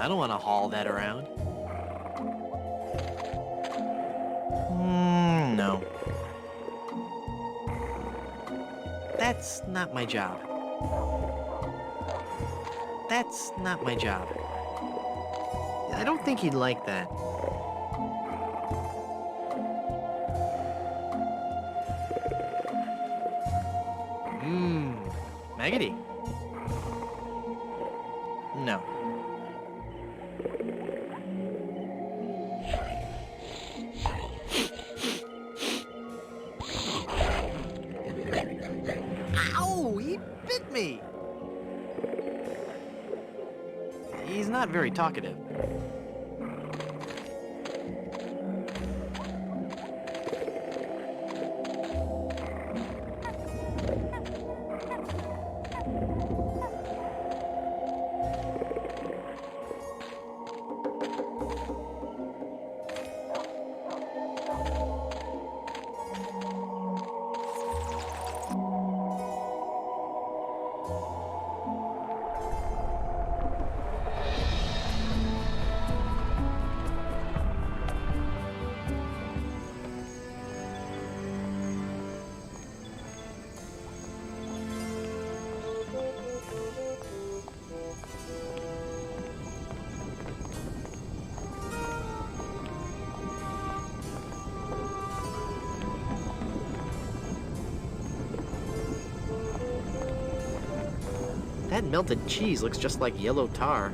I don't want to haul that around. No. That's not my job. That's not my job. I don't think he'd like that. Maggoty. No. Ow! He bit me! He's not very talkative. That melted cheese looks just like yellow tar.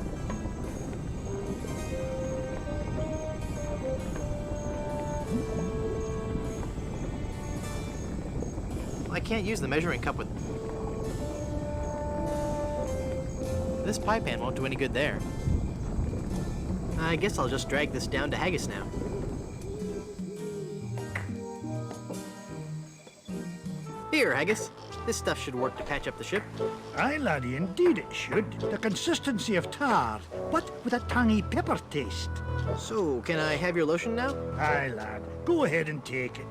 I can't use the measuring cup with... This pie pan won't do any good there. I guess I'll just drag this down to Haggis now. Here, Haggis. This stuff should work to patch up the ship. Aye, laddie, indeed it should. The consistency of tar, but with a tangy pepper taste. So, can I have your lotion now? Aye, lad. Go ahead and take it.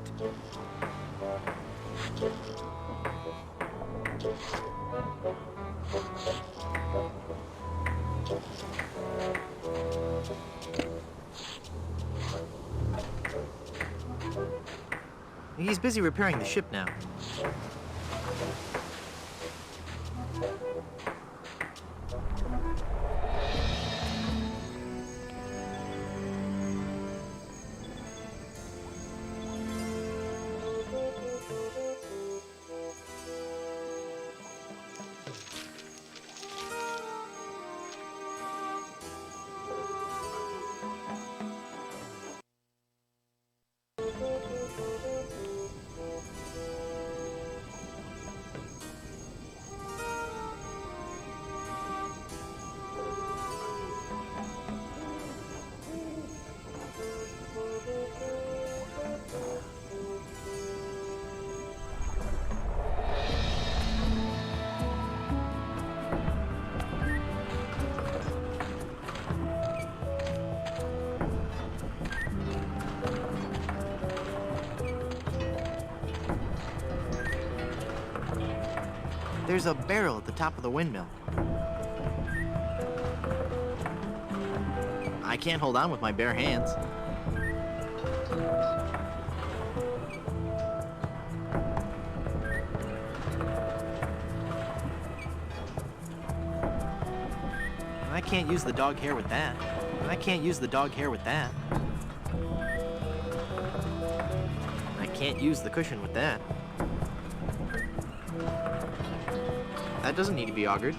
He's busy repairing the ship now. There's a barrel at the top of the windmill. I can't hold on with my bare hands. I can't use the dog hair with that. I can't use the dog hair with that. I can't use the cushion with that. That doesn't need to be augured.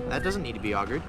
That doesn't need to be augured.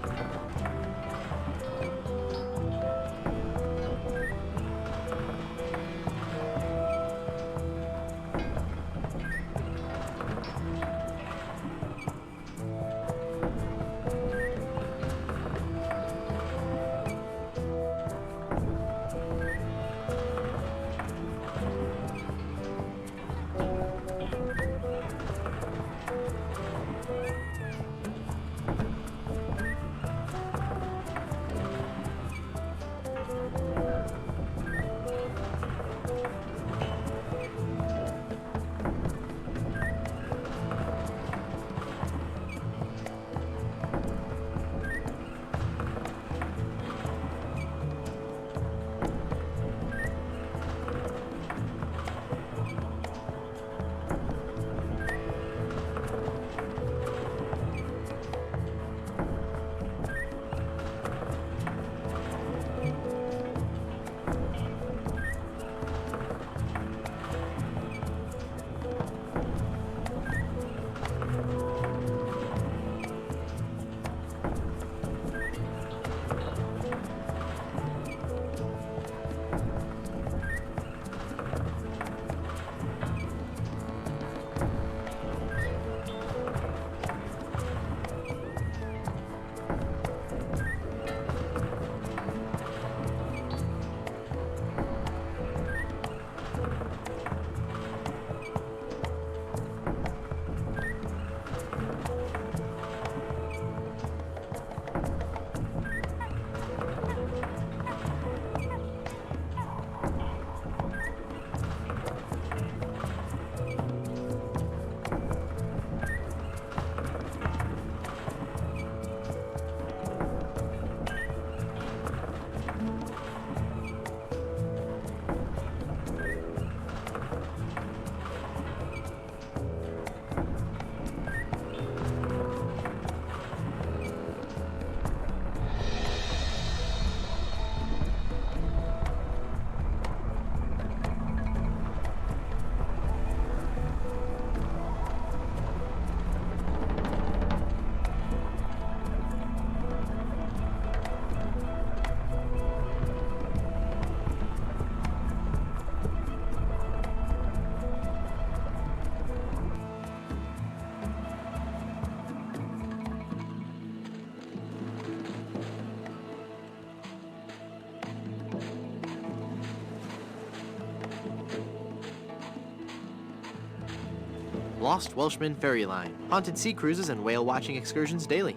Lost Welshman Ferry Line. Haunted sea cruises and whale watching excursions daily.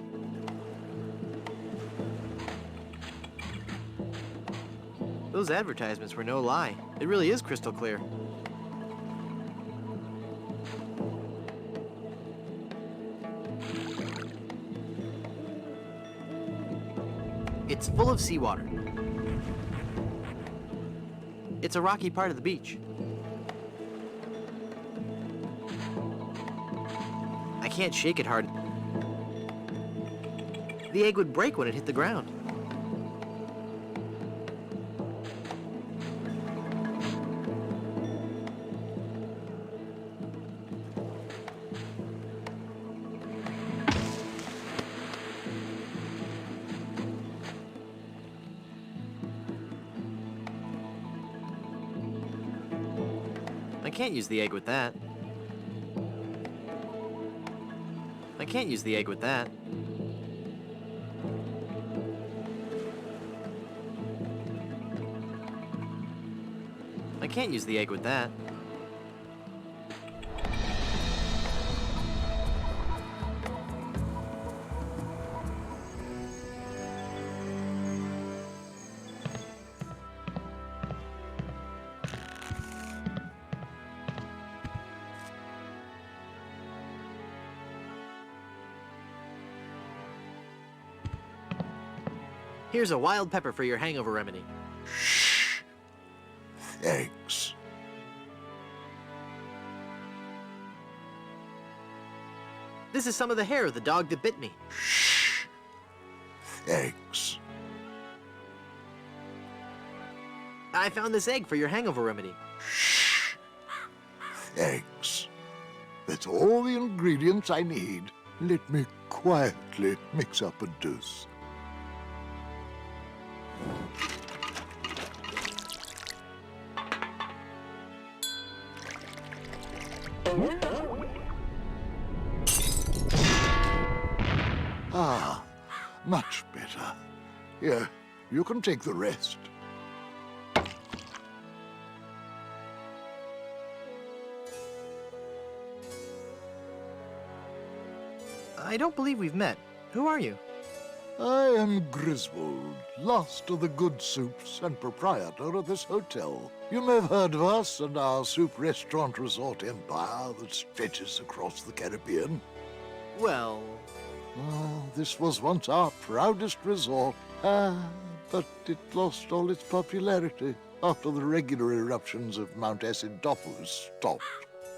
Those advertisements were no lie. It really is crystal clear. It's full of seawater. It's a rocky part of the beach. I can't shake it hard. The egg would break when it hit the ground. I can't use the egg with that. I can't use the egg with that. I can't use the egg with that. Here's a wild pepper for your hangover remedy. Shh. Thanks. This is some of the hair of the dog that bit me. Shh. Thanks. I found this egg for your hangover remedy. Shh. Thanks. That's all the ingredients I need. Let me quietly mix up a dose. Ah, much better. Here, you can take the rest. I don't believe we've met. Who are you? I am Griswold, last of the good soups and proprietor of this hotel. You may have heard of us and our soup restaurant resort empire that stretches across the Caribbean. Well... This was once our proudest resort, but it lost all its popularity after the regular eruptions of Mount Acidophilus stopped.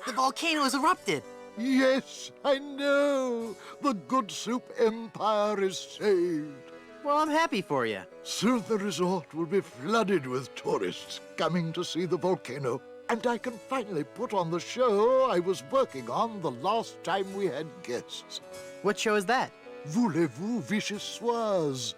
The volcano has erupted! Yes, I know! The good soup empire is saved. Well, I'm happy for you. Soon the resort will be flooded with tourists coming to see the volcano, and I can finally put on the show I was working on the last time we had guests. What show is that? Voulez-vous vichyssoise?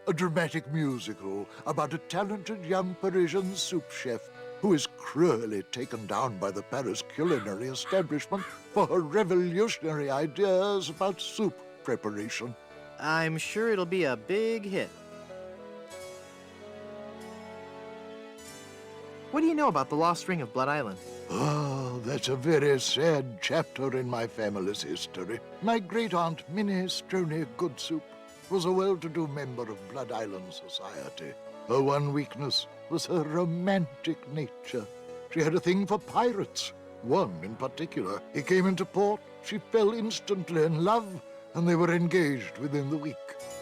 A dramatic musical about a talented young Parisian soup chef who is cruelly taken down by the Paris culinary establishment for her revolutionary ideas about soup preparation. I'm sure it'll be a big hit. What do you know about the lost ring of Blood Island? Oh, that's a very sad chapter in my family's history. My great-aunt Minnie Stroney Goodsoup was a well-to-do member of Blood Island society. Her one weakness was her romantic nature. She had a thing for pirates, one in particular. He came into port, she fell instantly in love, and they were engaged within the week.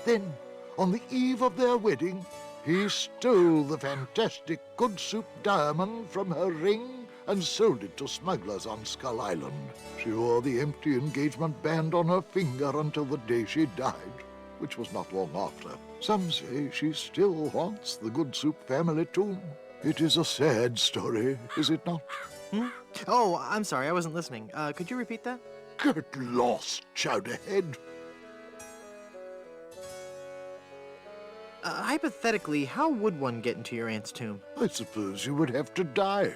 Then, on the eve of their wedding, he stole the fantastic Goodsoup diamond from her ring and sold it to smugglers on Skull Island. She wore the empty engagement band on her finger until the day she died, which was not long after. Some say she still haunts the Goodsoup family tomb. It is a sad story, is it not? Oh, I'm sorry, I wasn't listening. Could you repeat that? Get lost, Chowderhead. Hypothetically, how would one get into your aunt's tomb? I suppose you would have to die.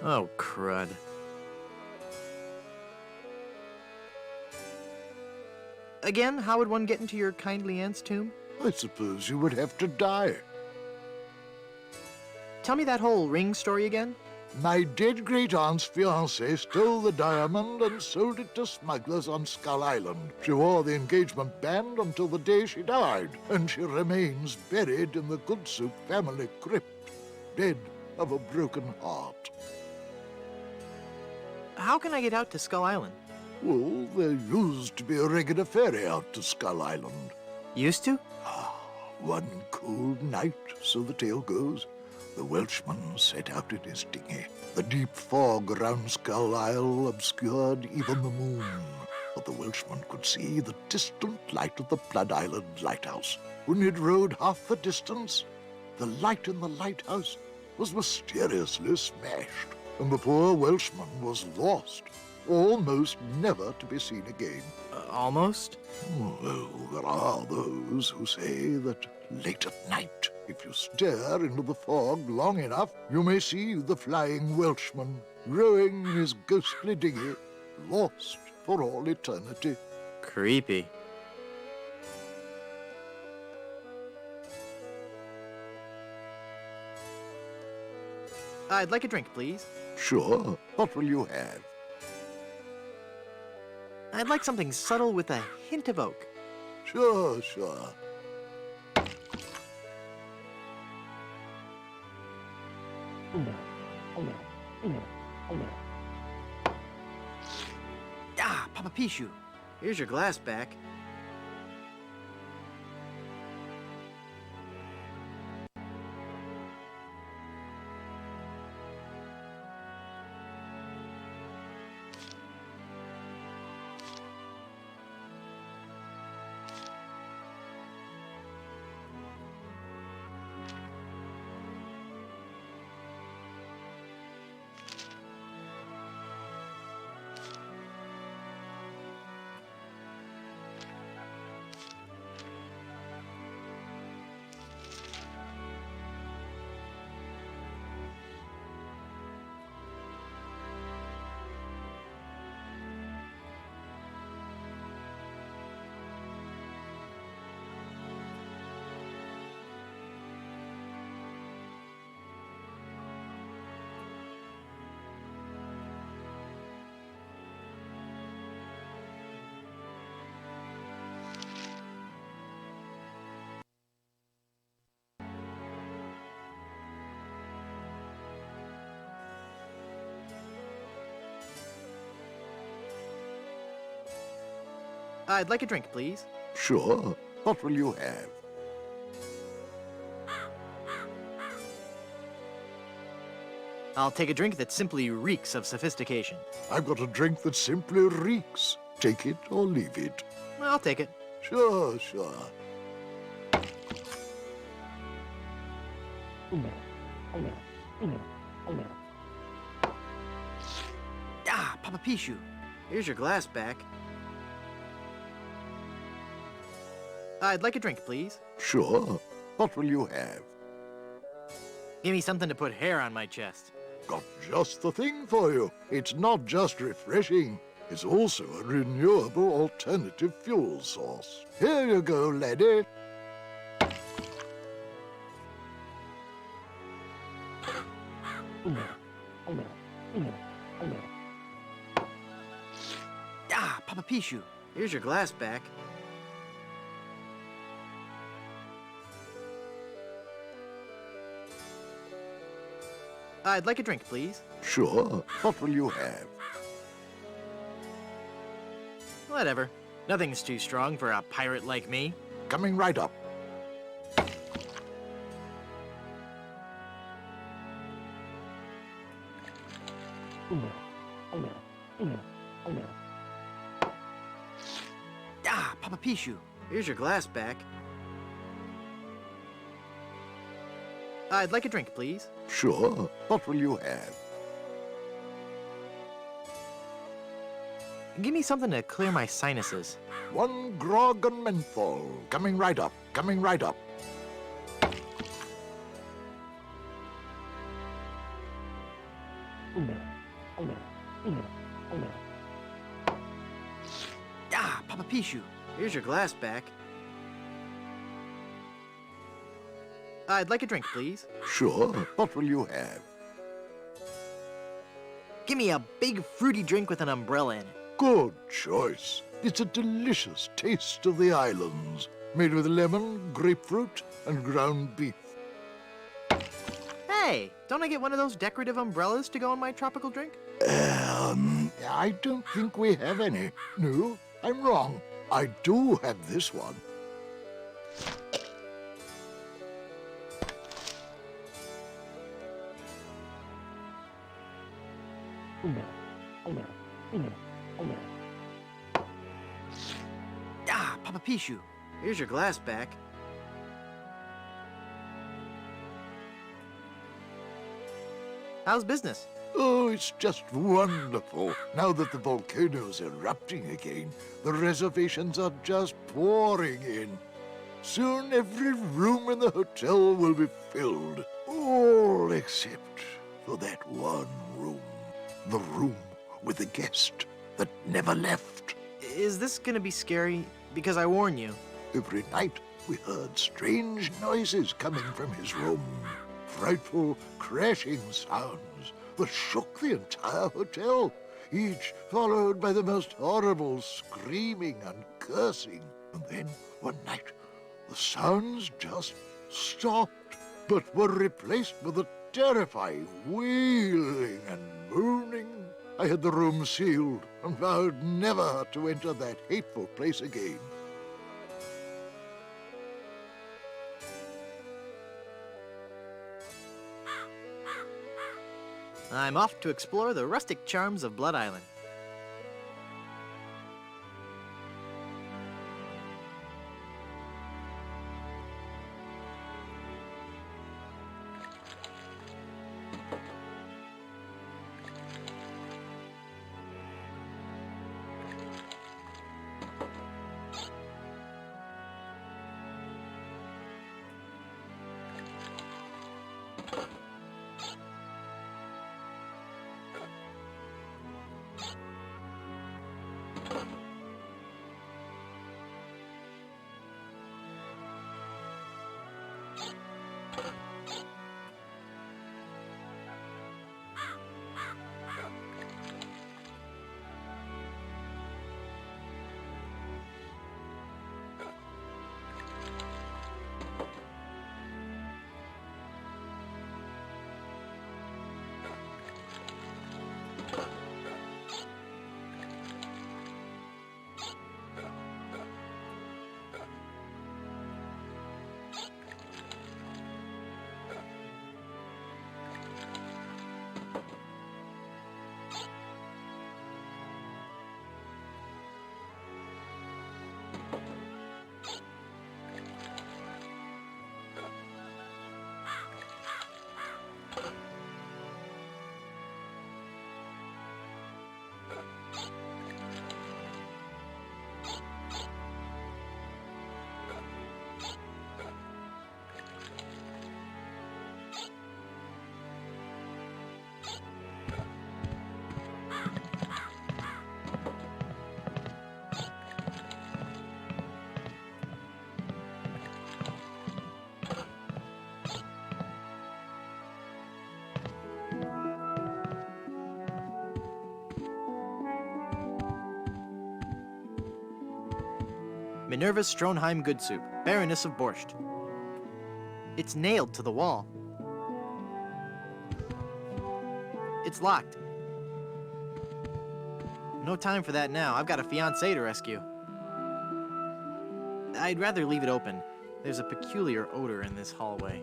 Oh, crud. Again, how would one get into your kindly aunt's tomb? I suppose you would have to die. Tell me that whole ring story again. My dead great-aunt's fiancé stole the diamond and sold it to smugglers on Skull Island. She wore the engagement band until the day she died, and she remains buried in the Good Soup family crypt, dead of a broken heart. How can I get out to Skull Island? Well, there used to be a regular ferry out to Skull Island. Used to? One cold night, so the tale goes, the Welshman set out in his dinghy. The deep fog around Skull Isle obscured even the moon, but the Welshman could see the distant light of the Blood Island lighthouse. When he'd rowed half the distance, the light in the lighthouse was mysteriously smashed, and the poor Welshman was lost, almost never to be seen again. Almost? Well, there are those who say that late at night, if you stare into the fog long enough, you may see the flying Welshman rowing in his ghostly dinghy, lost for all eternity. Creepy. I'd like a drink, please. Sure. What will you have? I'd like something subtle with a hint of oak. Sure, sure. Ah, Papa Pichu. Here's your glass back. I'd like a drink, please. Sure. What will you have? I'll take a drink that simply reeks of sophistication. I've got a drink that simply reeks. Take it or leave it. I'll take it. Sure, sure. Ah, Papa Pichu. Here's your glass back. I'd like a drink, please. Sure. What will you have? Give me something to put hair on my chest. Got just the thing for you. It's not just refreshing. It's also a renewable alternative fuel source. Here you go, laddie. Ah, Papa Pichu. Here's your glass back. I'd like a drink, please. Sure. What will you have? Whatever. Nothing's too strong for a pirate like me. Coming right up. Ah, Papa Pichu. Here's your glass back. I'd like a drink, please. Sure. What will you have? Give me something to clear my sinuses. One grog and menthol. Coming right up. Coming right up. Ah, Papa Pichu. Here's your glass back. I'd like a drink, please. Sure. What will you have? Give me a big fruity drink with an umbrella in it. Good choice. It's a delicious taste of the islands, made with lemon, grapefruit, and ground beef. Hey, don't I get one of those decorative umbrellas to go in my tropical drink? I don't think we have any. No, I'm wrong. I do have this one. Ah, Papa Pichu, here's your glass back. How's business? Oh, it's just wonderful. Now that the volcano's erupting again, the reservations are just pouring in. Soon every room in the hotel will be filled. All except for that one room. The room with the guest that never left. Is this gonna be scary? Because I warn you. Every night we heard strange noises coming from his room. Frightful crashing sounds that shook the entire hotel, each followed by the most horrible screaming and cursing. And then, one night, the sounds just stopped, but were replaced with a terrifying wailing and moaning. I had the room sealed and vowed never to enter that hateful place again. I'm off to explore the rustic charms of Blood Island. Minerva Stronheim Good Soup, Baroness of Borscht. It's nailed to the wall. It's locked. No time for that now. I've got a fiancé to rescue. I'd rather leave it open. There's a peculiar odor in this hallway.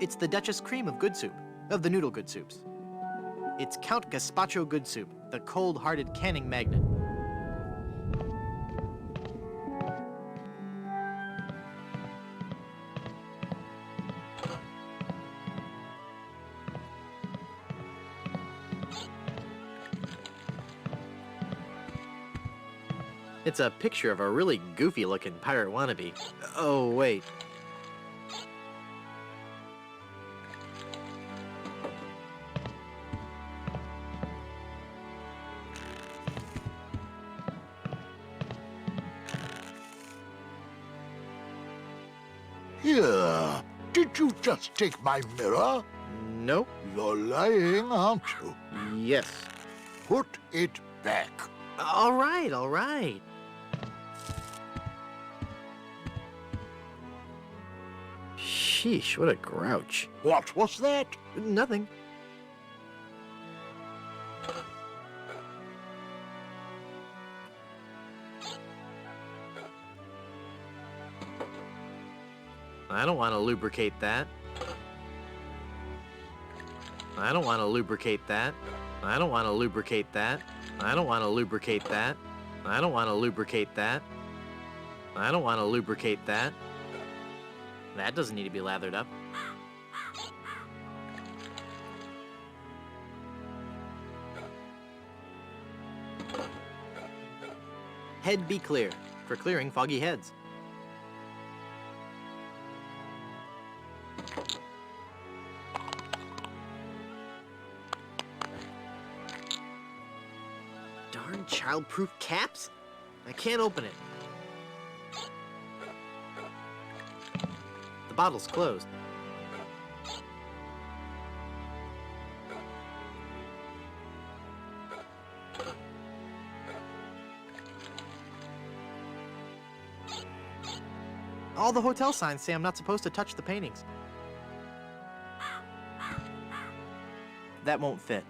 It's the Duchess Cream of Good Soup, of the Noodle Good Soups. It's Count Gazpacho Good Soup, the cold-hearted canning magnet. It's a picture of a really goofy-looking pirate wannabe. Oh, wait. Here, did you just take my mirror? No? You're lying, aren't you? Yes. Put it back. All right, all right. Sheesh, what a grouch. What was that? Nothing. I don't want to lubricate that. I don't want to lubricate that. I don't want to lubricate that. I don't want to lubricate that. I don't want to lubricate that. I don't want to lubricate that. That doesn't need to be lathered up. Head be clear, for clearing foggy heads. Darn child-proof caps? I can't open it. The bottle's closed. All the hotel signs say I'm not supposed to touch the paintings. That won't fit.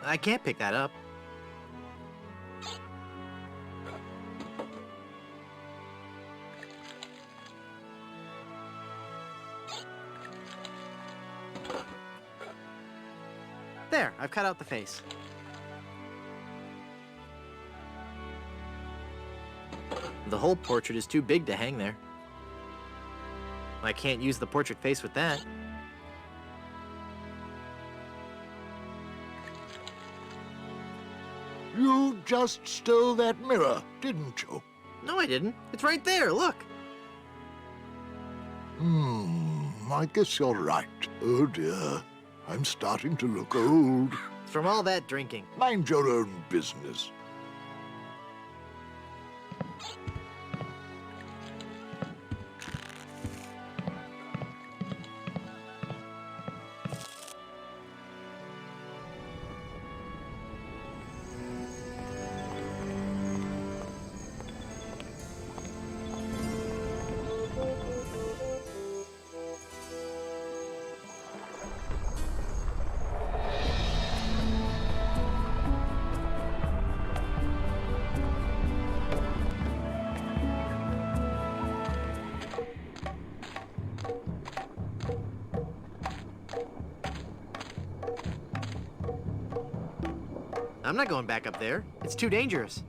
I can't pick that up. There, I've cut out the face. The whole portrait is too big to hang there. I can't use the portrait face with that. You just stole that mirror, didn't you? No, I didn't. It's right there, look. I guess you're right. Oh dear, I'm starting to look old. It's from all that drinking. Mind your own business. I'm not going back up there. It's too dangerous.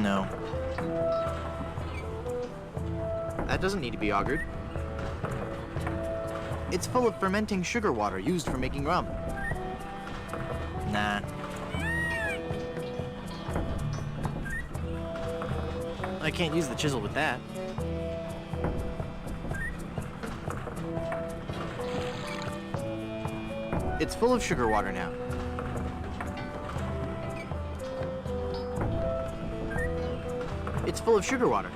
No. That doesn't need to be augured. It's full of fermenting sugar water used for making rum. Nah. I can't use the chisel with that. It's full of sugar water now. It's full of sugar water.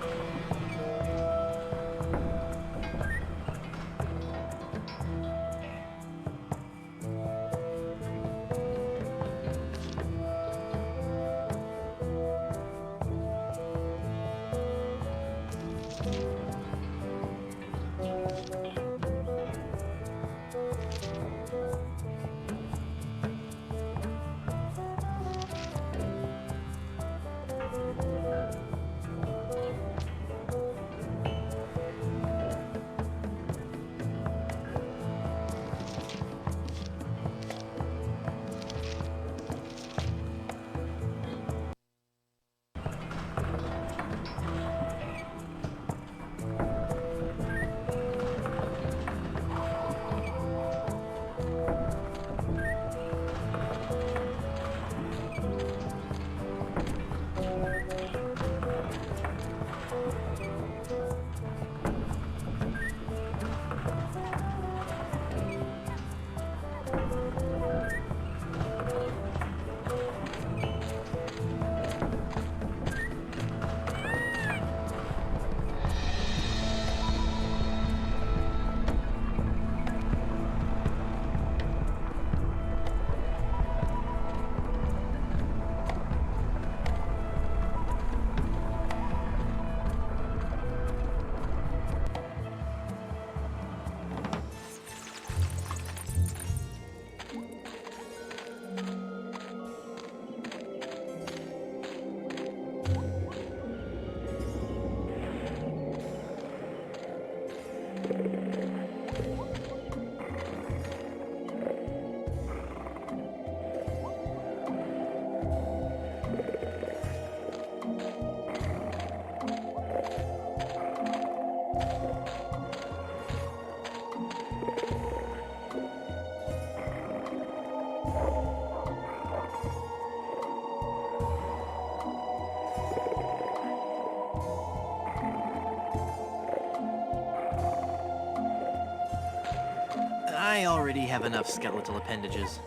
already have enough skeletal appendages.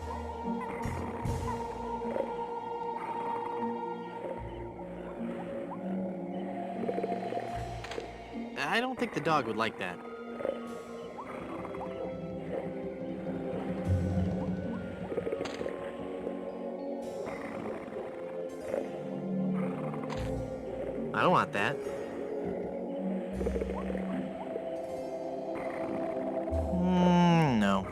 I don't think the dog would like that. I don't want that. No.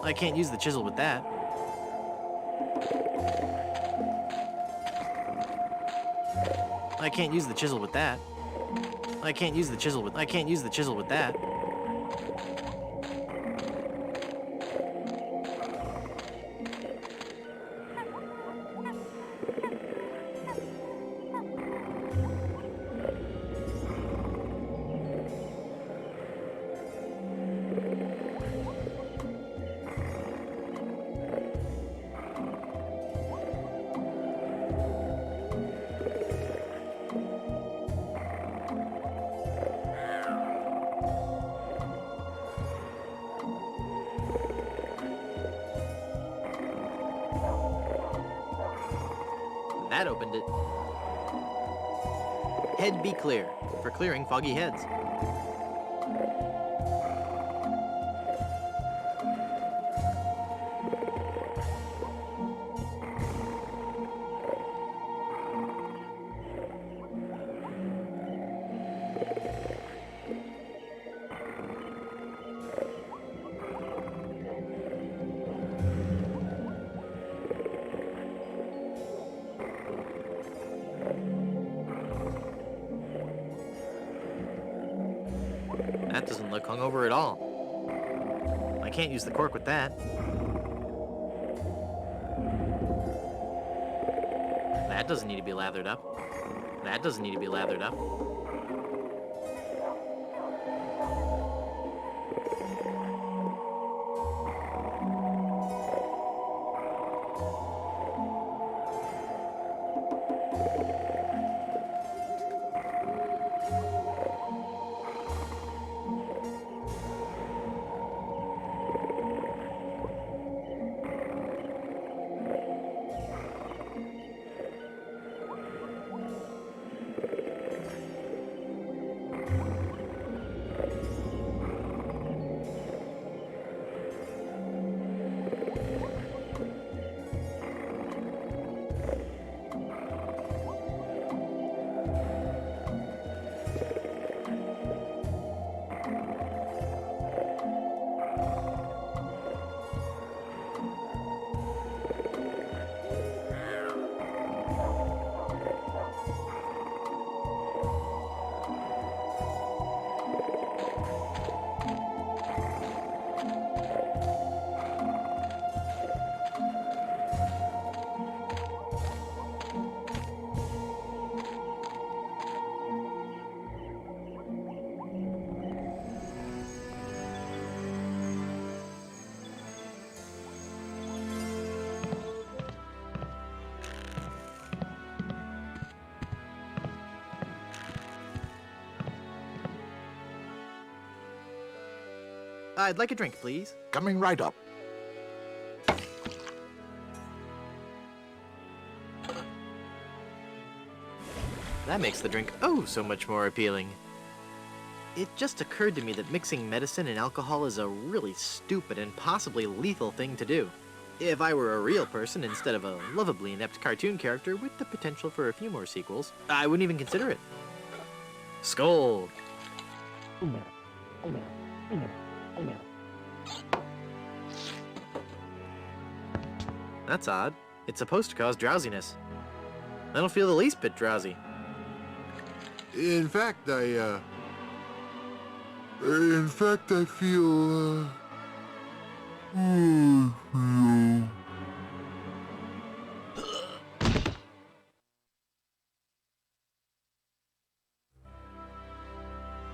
I can't use the chisel with that. I can't use the chisel with that. I can't use the chisel with that. That opened it. Head be clear for clearing foggy heads. That doesn't look hungover at all. I can't use the cork with that. That doesn't need to be lathered up. That doesn't need to be lathered up. I'd like a drink, please. Coming right up. That makes the drink oh so much more appealing. It just occurred to me that mixing medicine and alcohol is a really stupid and possibly lethal thing to do. If I were a real person instead of a lovably inept cartoon character with the potential for a few more sequels, I wouldn't even consider it. Scold! That's odd. It's supposed to cause drowsiness. I don't feel the least bit drowsy. In fact, I feel,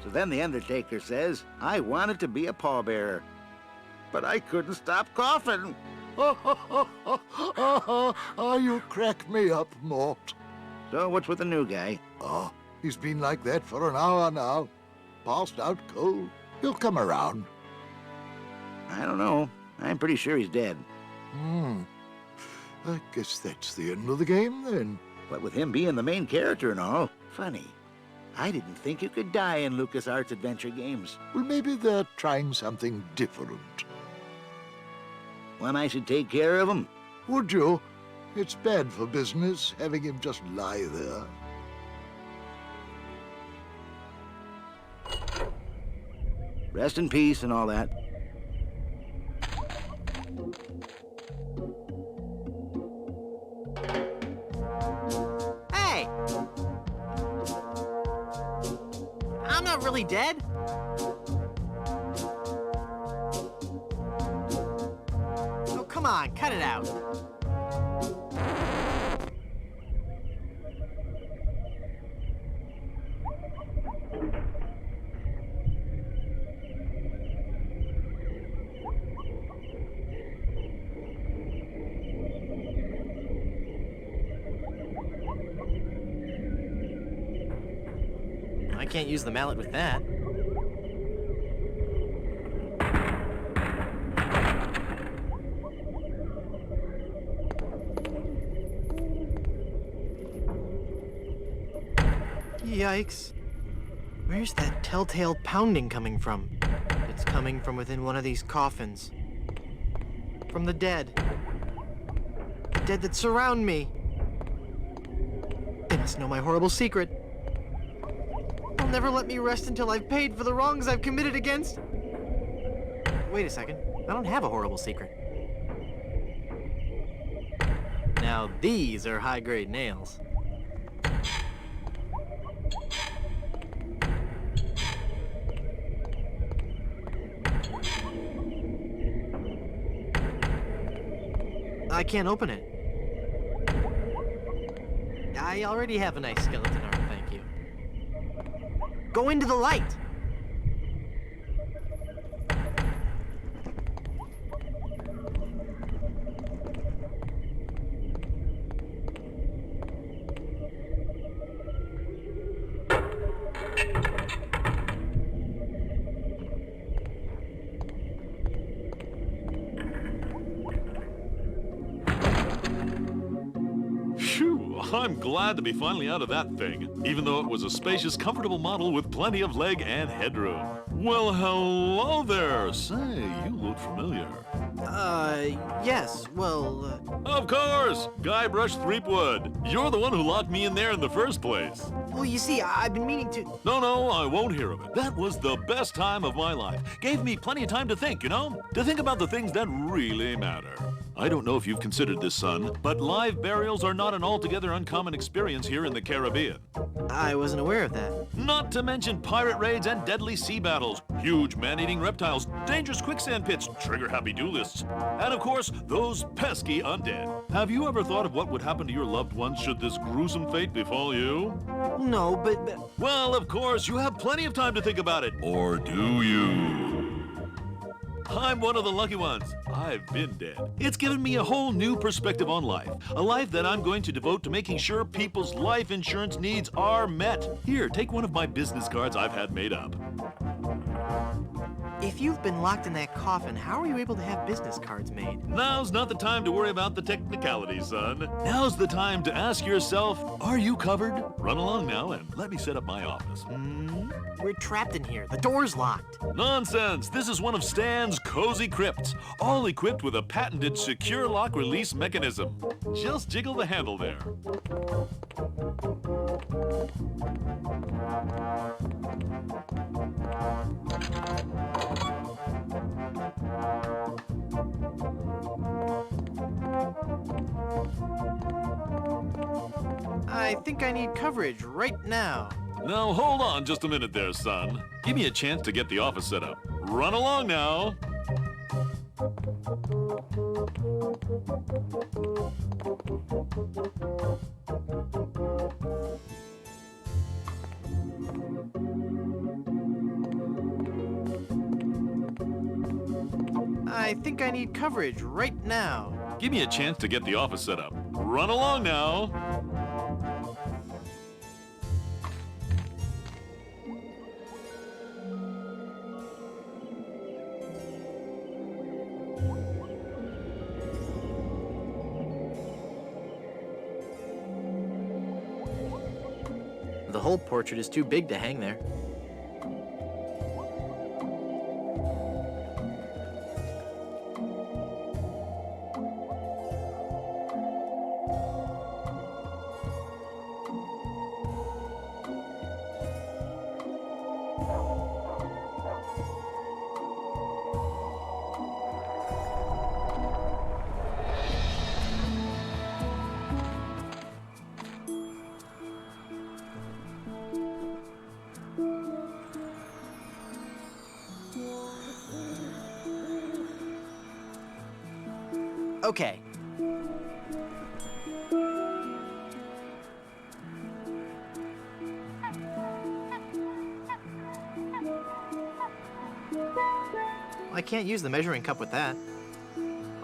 So then the undertaker says I wanted to be a pallbearer. But I couldn't stop coughing. You crack me up, Mort. So what's with the new guy? Oh, he's been like that for an hour now. Passed out cold. He'll come around. I don't know. I'm pretty sure he's dead. I guess that's the end of the game, then. But with him being the main character and all, funny. I didn't think you could die in LucasArts adventure games. Well, maybe they're trying something different. When I should take care of him? Would you? It's bad for business, having him just lie there. Rest in peace and all that. Hey! I'm not really dead. Oh, come on, cut it out. I can't use the mallet with that. Yikes. Where's that telltale pounding coming from? It's coming from within one of these coffins. From the dead. The dead that surround me. They must know my horrible secret. They'll never let me rest until I've paid for the wrongs I've committed against... Wait a second. I don't have a horrible secret. Now these are high-grade nails. I can't open it. I already have a nice skeleton arm, thank you. Go into the light! Phew, I'm glad to be finally out of that thing, even though it was a spacious, comfortable model with plenty of leg and headroom. Well, hello there. Say, you look familiar. Yes, well, Of course! Guybrush Threepwood. You're the one who locked me in there in the first place. well, you see, I've been meaning to... No, I won't hear of it. That was the best time of my life. Gave me plenty of time to think, you know? To think about the things that really matter. I don't know if you've considered this, son, but live burials are not an altogether uncommon experience here in the Caribbean. I wasn't aware of that. Not to mention pirate raids and deadly sea battles, huge man-eating reptiles, dangerous quicksand pits, trigger-happy duelists, and of course, those pesky undead. Have you ever thought of what would happen to your loved ones should this gruesome fate befall you? No, but... Well, of course, you have plenty of time to think about it. Or do you? I'm one of the lucky ones. I've been dead. It's given me a whole new perspective on life. A life that I'm going to devote to making sure people's life insurance needs are met. Here, take one of my business cards I've had made up. If you've been locked in that coffin, how are you able to have business cards made? Now's not the time to worry about the technicalities, son. Now's the time to ask yourself, are you covered? Run along now and let me set up my office. We're trapped in here. The door's locked. Nonsense! This is one of Stan's cozy crypts, all equipped with a patented secure lock release mechanism. Just jiggle the handle there. I think I need coverage right now. Now hold on just a minute there, son. Give me a chance to get the office set up. Run along now. I think I need coverage right now. Give me a chance to get the office set up. Run along now. The whole portrait is too big to hang there. Okay. I can't use the measuring cup with that.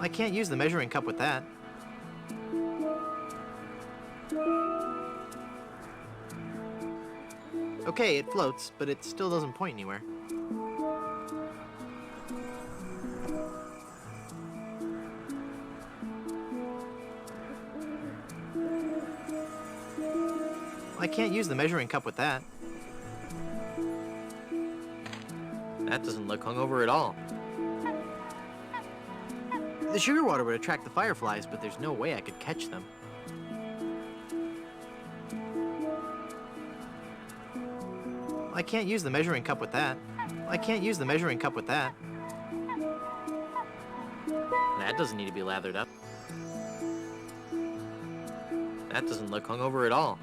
I can't use the measuring cup with that. Okay, it floats, but it still doesn't point anywhere. I can't use the measuring cup with that. That doesn't look hungover at all. The sugar water would attract the fireflies, but there's no way I could catch them. I can't use the measuring cup with that. I can't use the measuring cup with that. That doesn't need to be lathered up. That doesn't look hungover at all.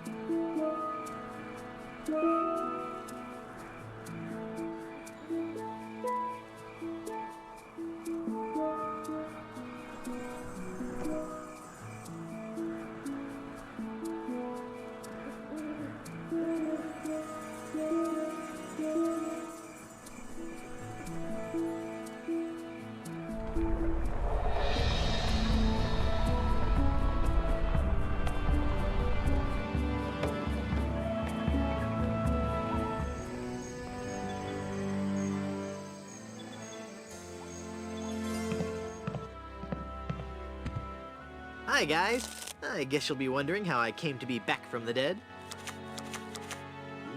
Hi guys! I guess you'll be wondering how I came to be back from the dead.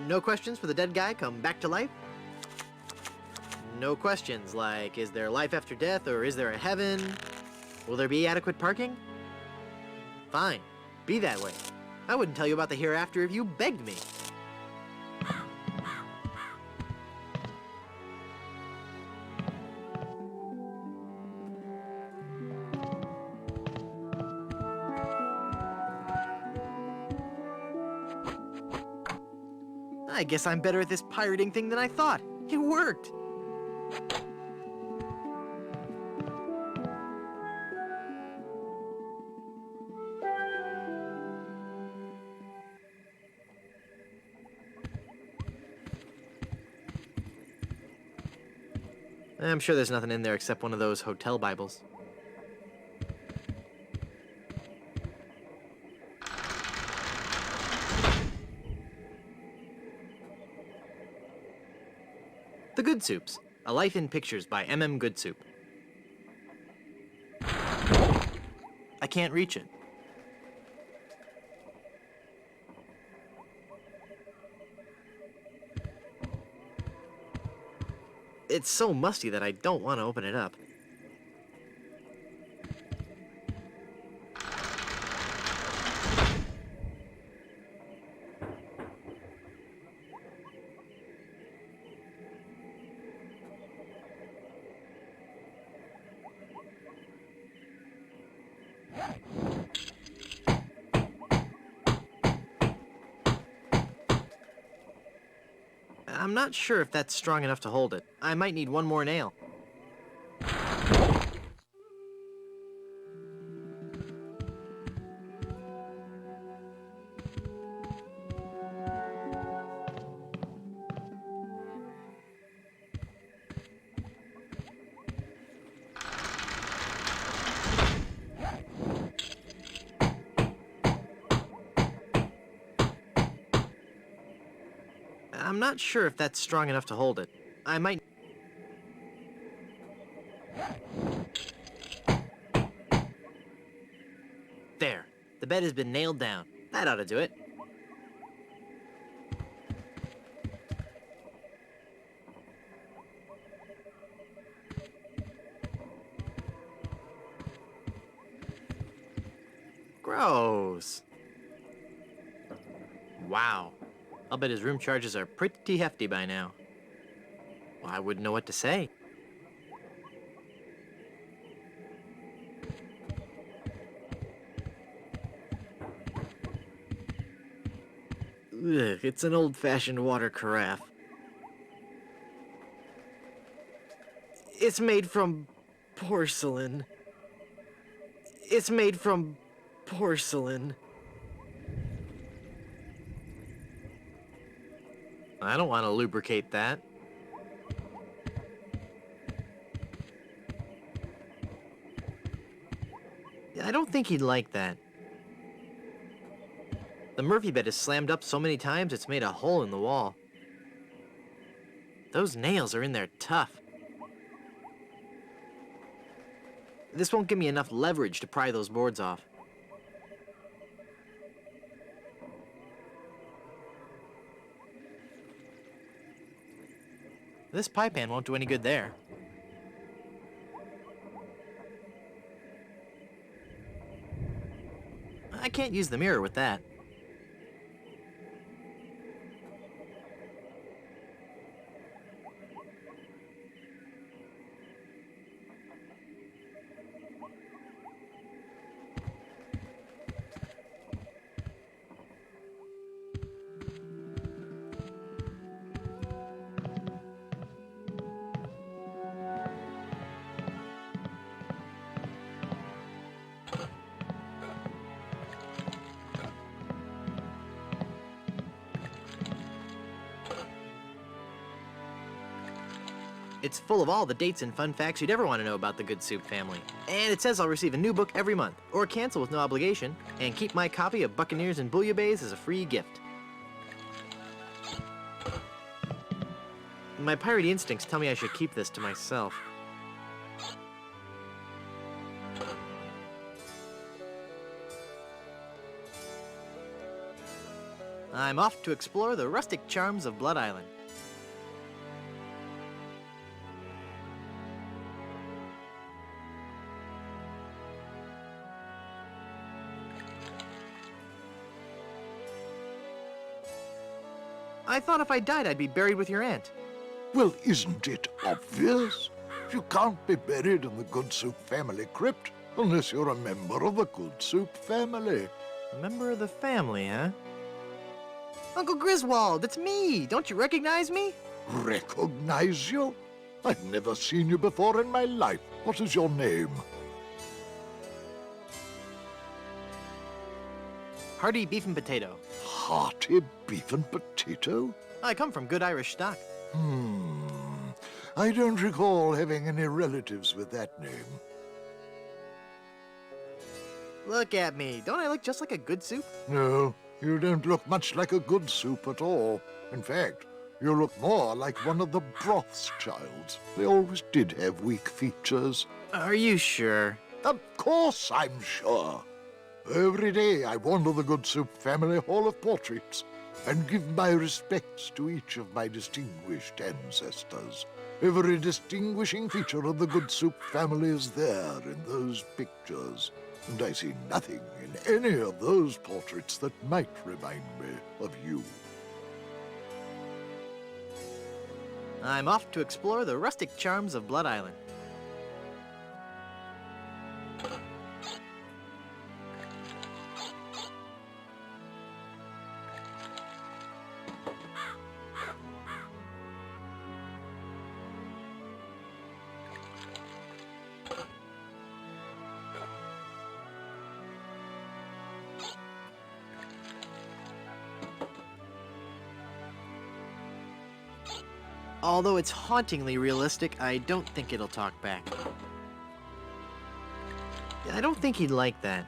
No questions for the dead guy come back to life? No questions like, is there life after death or is there a heaven? Will there be adequate parking? Fine, be that way. I wouldn't tell you about the hereafter if you begged me. I guess I'm better at this pirating thing than I thought. It worked! I'm sure there's nothing in there except one of those hotel Bibles. The Good Soups, A Life in Pictures by M.M. Goodsoup. I can't reach it. It's so musty that I don't want to open it up. I'm not sure if that's strong enough to hold it. I might need one more nail. I'm not sure if that's strong enough to hold it. I might... There. The bed has been nailed down. That ought to do it. Gross. Wow. I'll bet his room charges are pretty hefty by now. Well, I wouldn't know what to say. Ugh, it's an old-fashioned water carafe. It's made from porcelain. It's made from porcelain. I don't want to lubricate that. I don't think he'd like that. The Murphy bed is slammed up so many times it's made a hole in the wall. Those nails are in there tough. This won't give me enough leverage to pry those boards off. This pie pan won't do any good there. I can't use the mirror with that. It's full of all the dates and fun facts you'd ever want to know about the Good Soup family. And it says I'll receive a new book every month, or cancel with no obligation, and keep my copy of Buccaneers and Bouillabaisse as a free gift. My piratey instincts tell me I should keep this to myself. I'm off to explore the rustic charms of Blood Island. I thought if I died, I'd be buried with your aunt. Well, isn't it obvious? You can't be buried in the Good Soup family crypt unless you're a member of the Good Soup family. A member of the family, huh? Uncle Griswold, it's me! Don't you recognize me? Recognize you? I've never seen you before in my life. What is your name? Hearty beef and potato. Hearty beef and potato? I come from good Irish stock. I don't recall having any relatives with that name. Look at me. Don't I look just like a good soup? No, you don't look much like a good soup at all. In fact, you look more like one of the Brothschilds. They always did have weak features. Are you sure? Of course I'm sure. Every day I wander the Good Soup family hall of portraits and give my respects to each of my distinguished ancestors. Every distinguishing feature of the Good Soup family is there in those pictures, and I see nothing in any of those portraits that might remind me of you. I'm off to explore the rustic charms of Blood Island. Although it's hauntingly realistic, I don't think it'll talk back. I don't think he'd like that.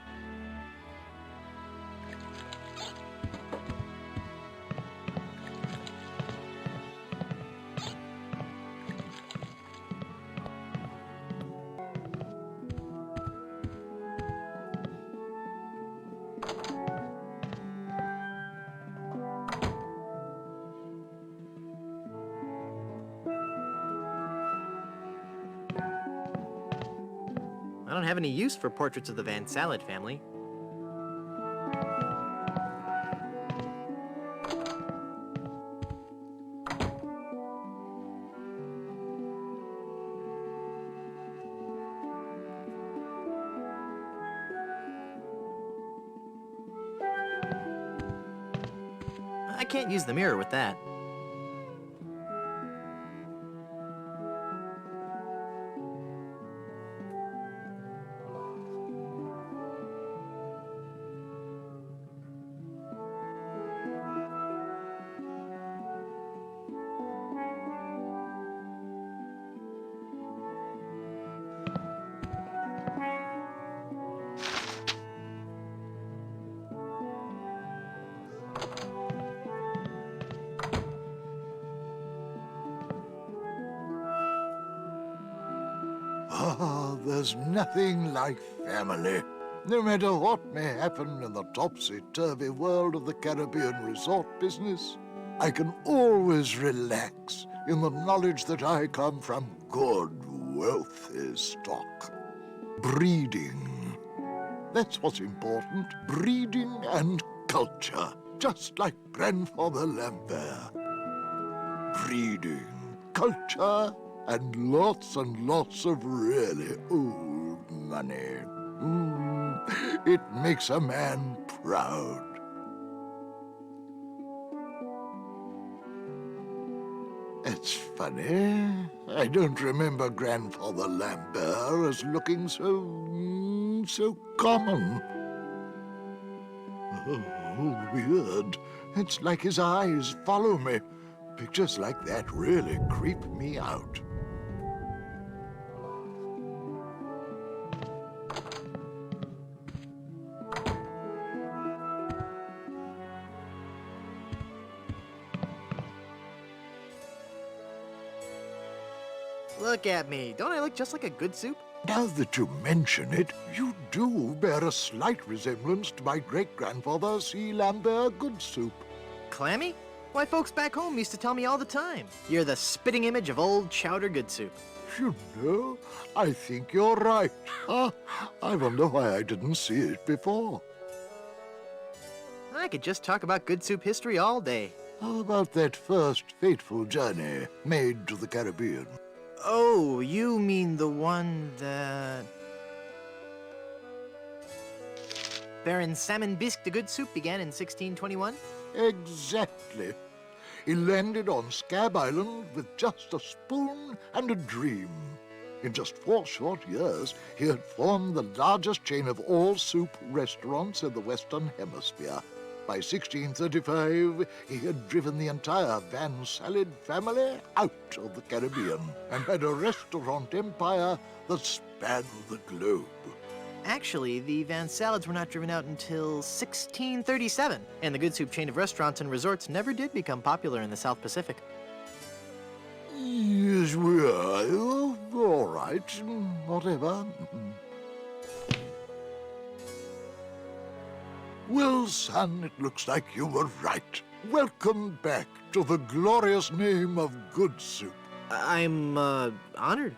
don't have any use for portraits of the Van Salad family. I can't use the mirror with that. Ah, there's nothing like family. No matter what may happen in the topsy-turvy world of the Caribbean resort business, I can always relax in the knowledge that I come from good, wealthy stock. Breeding. That's what's important. Breeding and culture. Just like Grandfather Lambert. Breeding, culture, and lots of really old money. It makes a man proud. It's funny. I don't remember Grandfather Lambert as looking so common. Oh, weird. It's like his eyes follow me. Pictures like that really creep me out. Look at me. Don't I look just like a good soup? Now that you mention it, you do bear a slight resemblance to my great-grandfather, C. Lambert Goodsoup. Clammy? Why, folks back home used to tell me all the time. You're the spitting image of old Chowder Good Soup. You know, I think you're right. I wonder why I didn't see it before. I could just talk about Good Soup history all day. How about that first fateful journey made to the Caribbean? Oh, you mean the one that... Baron Salmon Bisque de Good Soup began in 1621? Exactly. He landed on Scab Island with just a spoon and a dream. In just 4 short years, he had formed the largest chain of all soup restaurants in the Western Hemisphere. By 1635, he had driven the entire Van Salad family out of the Caribbean and had a restaurant empire that spanned the globe. Actually, the Van Salads were not driven out until 1637, and the Good Soup chain of restaurants and resorts never did become popular in the South Pacific. Yes, we are. Oh, all right. Whatever. Well, son, it looks like you were right. Welcome back to the glorious name of Good Soup. I'm, honored.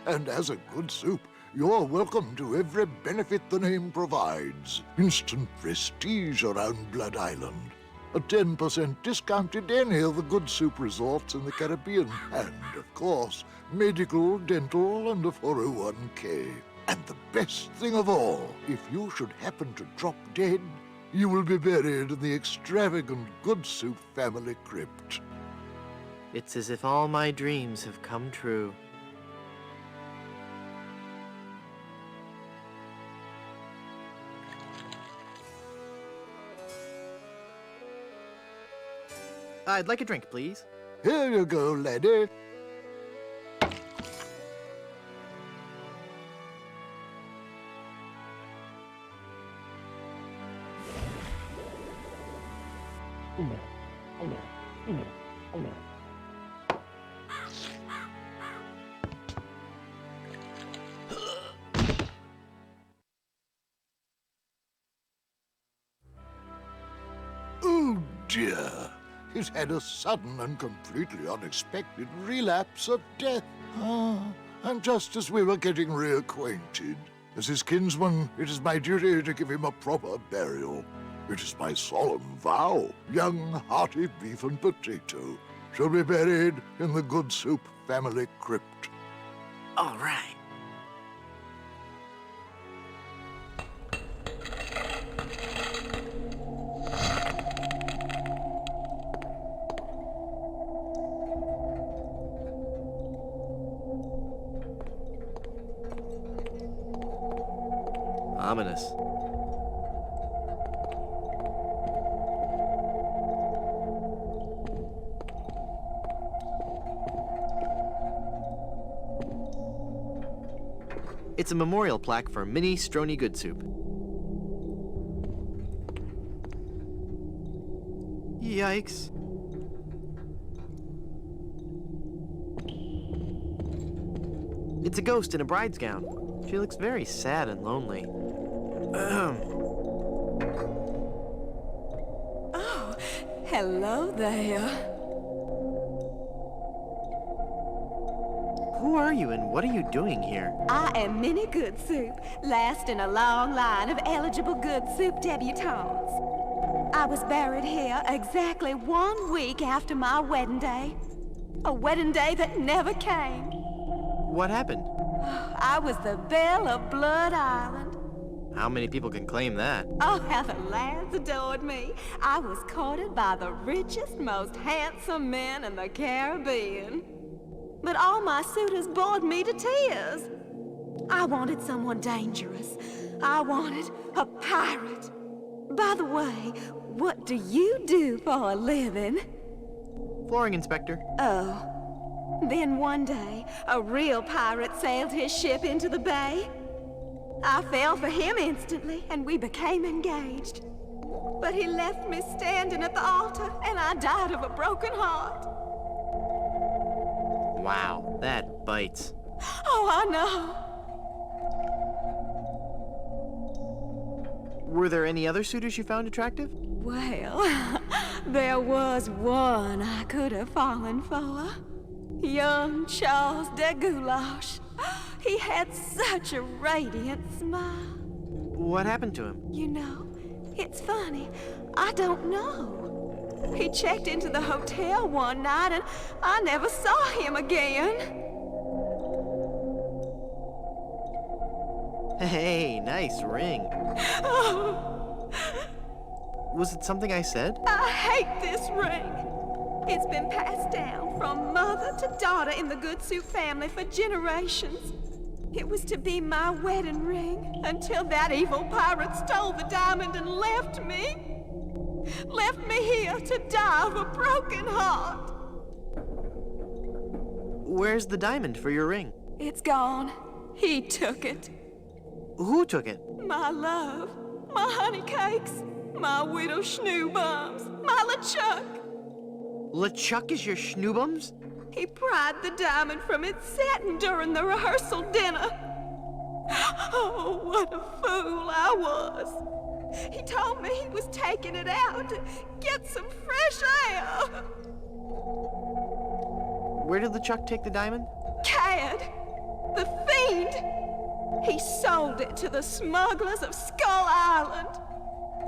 And as a Good Soup, you're welcome to every benefit the name provides. Instant prestige around Blood Island. A 10% discount at any of the Good Soup resorts in the Caribbean. And, of course, medical, dental, and a 401k. And the best thing of all, if you should happen to drop dead, you will be buried in the extravagant Good Soup family crypt. It's as if all my dreams have come true. I'd like a drink, please. Here you go, laddie. Oh, dear. He's had a sudden and completely unexpected relapse of death. And just as we were getting reacquainted. As his kinsman, it is my duty to give him a proper burial. It is my solemn vow, young, hearty beef and potato shall be buried in the Good Soup family crypt. All right. Ominous. It's a memorial plaque for Minnie Stroney Good Soup. Yikes. It's a ghost in a bride's gown. She looks very sad and lonely. Oh, hello there. Who are you and what are you doing here? I am Minnie Good Soup, last in a long line of eligible Good Soup debutantes. I was buried here exactly 1 week after my wedding day. A wedding day that never came. What happened? I was the belle of Blood Island. How many people can claim that? Oh, how the lads adored me. I was courted by the richest, most handsome men in the Caribbean. But all my suitors bored me to tears. I wanted someone dangerous. I wanted a pirate. By the way, what do you do for a living? Flooring inspector. Oh. Then one day, a real pirate sailed his ship into the bay. I fell for him instantly, and we became engaged. But he left me standing at the altar, and I died of a broken heart. Wow, that bites. Oh, I know. Were there any other suitors you found attractive? Well, there was one I could have fallen for. Young Charles de Goulash. He had such a radiant smile. What happened to him? You know, it's funny. I don't know. He checked into the hotel one night and I never saw him again. Hey, nice ring. Oh, Was it something I said? I hate this ring. It's been passed down from mother to daughter in the Good Soup family for generations. It was to be my wedding ring until that evil pirate stole the diamond and left me. Left me here to die of a broken heart. Where's the diamond for your ring? It's gone. He took it. Who took it? My love, my honey cakes, my widow schnoobums, my LeChuck. LeChuck is your schnoobums? He pried the diamond from its satin during the rehearsal dinner. Oh, what a fool I was. He told me he was taking it out to get some fresh air. Where did LeChuck take the diamond? Cad, the fiend. He sold it to the smugglers of Skull Island.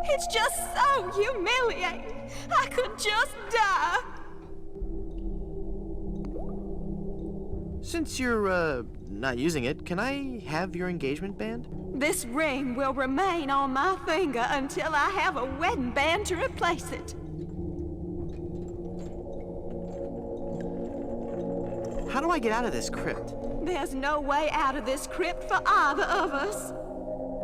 It's just so humiliating. I could just die. Since you're, not using it, can I have your engagement band? This ring will remain on my finger until I have a wedding band to replace it. How do I get out of this crypt? There's no way out of this crypt for either of us.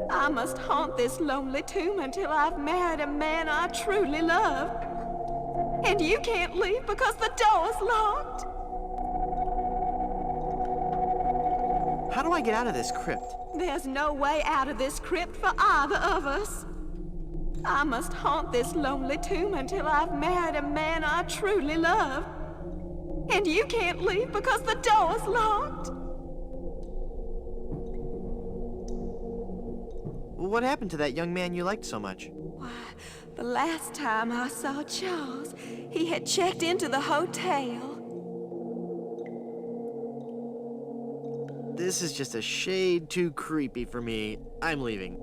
I must haunt this lonely tomb until I've married a man I truly love. And you can't leave because the door's locked. How do I get out of this crypt? There's no way out of this crypt for either of us. I must haunt this lonely tomb until I've married a man I truly love. And you can't leave because the door's locked. What happened to that young man you liked so much? Why, the last time I saw Charles, he had checked into the hotel. This is just a shade too creepy for me. I'm leaving.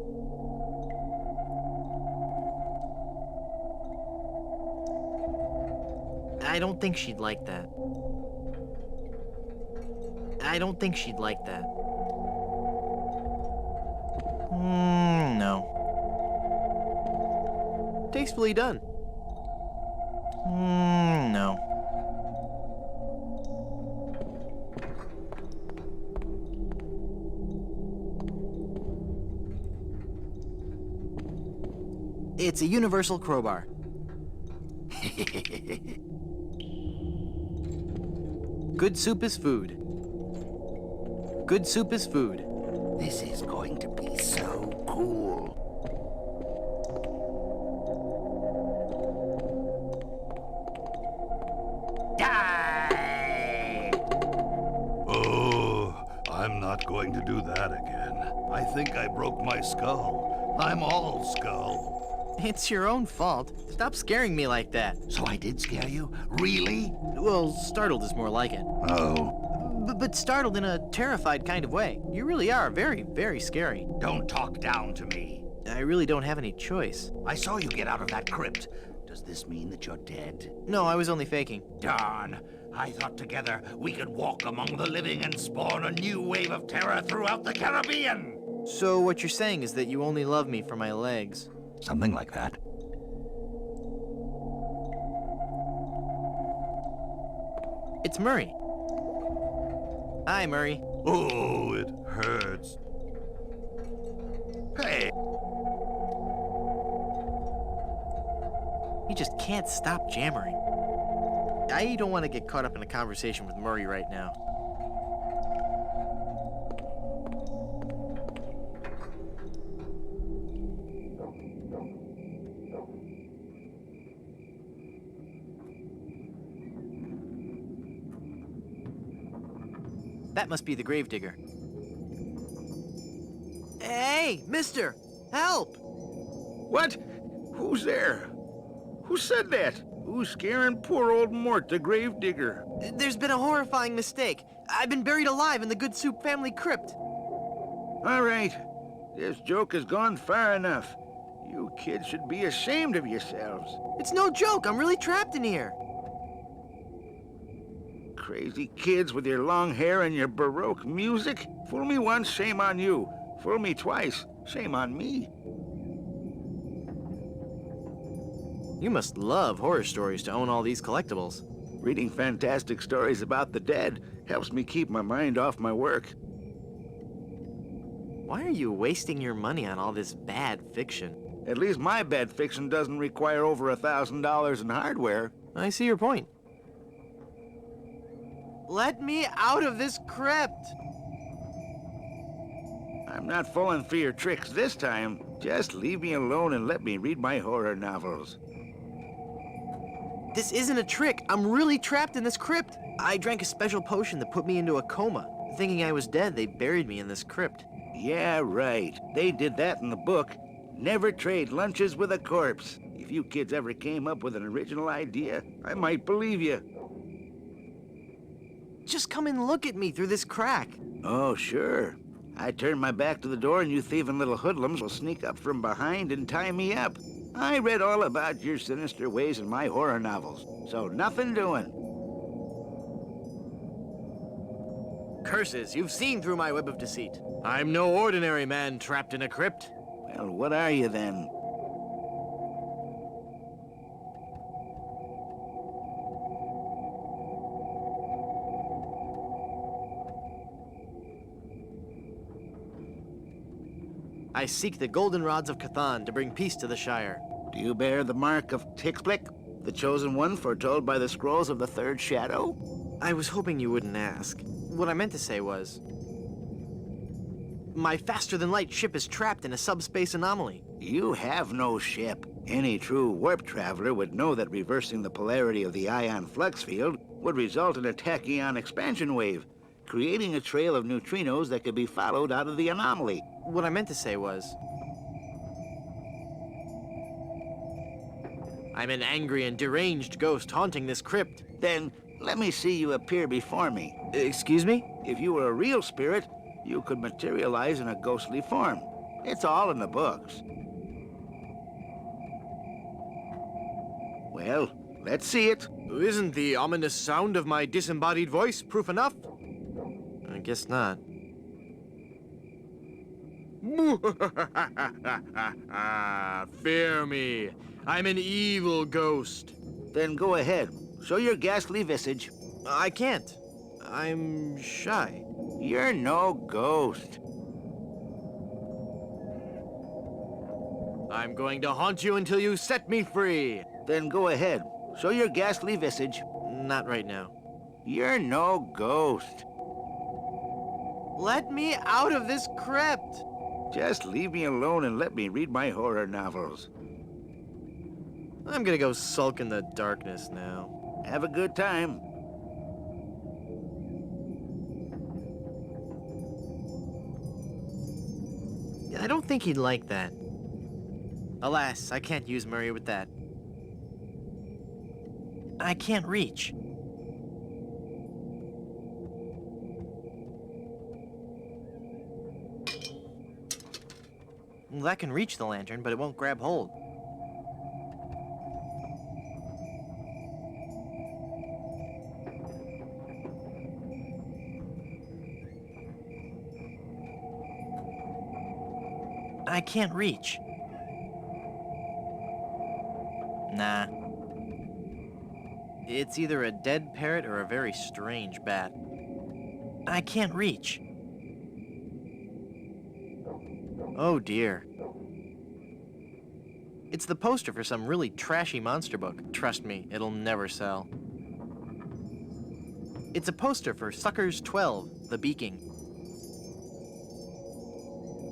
I don't think she'd like that. I don't think she'd like that. No. Tastefully done. No. It's a universal crowbar. Good soup is food. Good soup is food. This is going to be so cool. Die! Oh, I'm not going to do that again. I think I broke my skull. I'm all skull. It's your own fault. Stop scaring me like that. So I did scare you? Really? Well, startled is more like it. Oh, But startled in a terrified kind of way. You really are very, very scary. Don't talk down to me. I really don't have any choice. I saw you get out of that crypt. Does this mean that you're dead? No, I was only faking. Darn. I thought together we could walk among the living and spawn a new wave of terror throughout the Caribbean. So what you're saying is that you only love me for my legs. Something like that. It's Murray. Hi, Murray. oh, it hurts. Hey, You just can't stop jammering. I don't want to get caught up in a conversation with Murray right now. That must be the gravedigger. Hey, mister! Help! What? Who's there? Who said that? Who's scaring poor old Mort, the gravedigger? There's been a horrifying mistake. I've been buried alive in the Good Soup family crypt. All right. This joke has gone far enough. You kids should be ashamed of yourselves. It's no joke. I'm really trapped in here. Crazy kids with your long hair and your Baroque music. Fool me once, shame on you. Fool me twice, shame on me. You must love horror stories to own all these collectibles. Reading fantastic stories about the dead helps me keep my mind off my work. Why are you wasting your money on all this bad fiction? At least my bad fiction doesn't require over $1,000 in hardware. I see your point. Let me out of this crypt! I'm not falling for your tricks this time. Just leave me alone and let me read my horror novels. This isn't a trick. I'm really trapped in this crypt. I drank a special potion that put me into a coma. Thinking I was dead, they buried me in this crypt. Yeah, right. They did that in the book. Never trade lunches with a corpse. If you kids ever came up with an original idea, I might believe you. Just come and look at me through this crack. Oh, sure. I turn my back to the door and you thieving little hoodlums will sneak up from behind and tie me up. I read all about your sinister ways in my horror novels, so nothing doing. Curses, you've seen through my web of deceit. I'm no ordinary man trapped in a crypt. Well, what are you then? I seek the goldenrods of Cathan to bring peace to the Shire. Do you bear the mark of Tixblick, the chosen one foretold by the scrolls of the Third Shadow? I was hoping you wouldn't ask. What I meant to say was... my faster-than-light ship is trapped in a subspace anomaly. You have no ship. Any true warp traveler would know that reversing the polarity of the ion flux field would result in a tachyon expansion wave, creating a trail of neutrinos that could be followed out of the anomaly. What I meant to say was... I'm an angry and deranged ghost haunting this crypt. Then let me see you appear before me. Excuse me? If you were a real spirit, you could materialize in a ghostly form. It's all in the books. Well, let's see it. Isn't the ominous sound of my disembodied voice proof enough? I guess not. Fear me. I'm an evil ghost. Then go ahead. Show your ghastly visage. I can't. I'm shy. You're no ghost. I'm going to haunt you until you set me free. Then go ahead. Show your ghastly visage. Not right now. You're no ghost. Let me out of this crypt. Just leave me alone and let me read my horror novels. I'm gonna go sulk in the darkness now. Have a good time. I don't think he'd like that. Alas, I can't use Murray with that. I can't reach. Well, that can reach the lantern, but it won't grab hold. I can't reach. Nah. It's either a dead parrot or a very strange bat. I can't reach. Oh dear. It's the poster for some really trashy monster book. Trust me, it'll never sell. It's a poster for Suckers 12, The Beaking.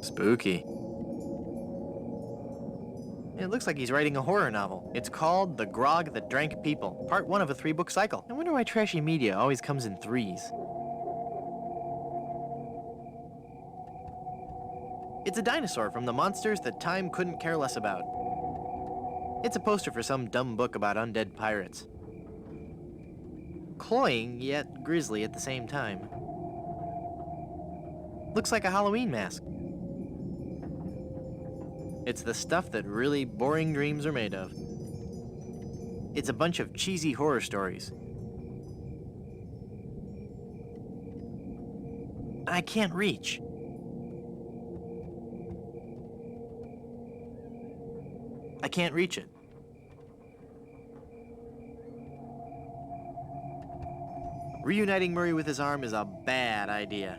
Spooky. It looks like he's writing a horror novel. It's called The Grog That Drank People, part 1 of a 3-book cycle. I wonder why trashy media always comes in 3s. It's a dinosaur from the monsters that time couldn't care less about. It's a poster for some dumb book about undead pirates. Cloying, yet grisly at the same time. Looks like a Halloween mask. It's the stuff that really boring dreams are made of. It's a bunch of cheesy horror stories. I can't reach. I can't reach it. Reuniting Murray with his arm is a bad idea.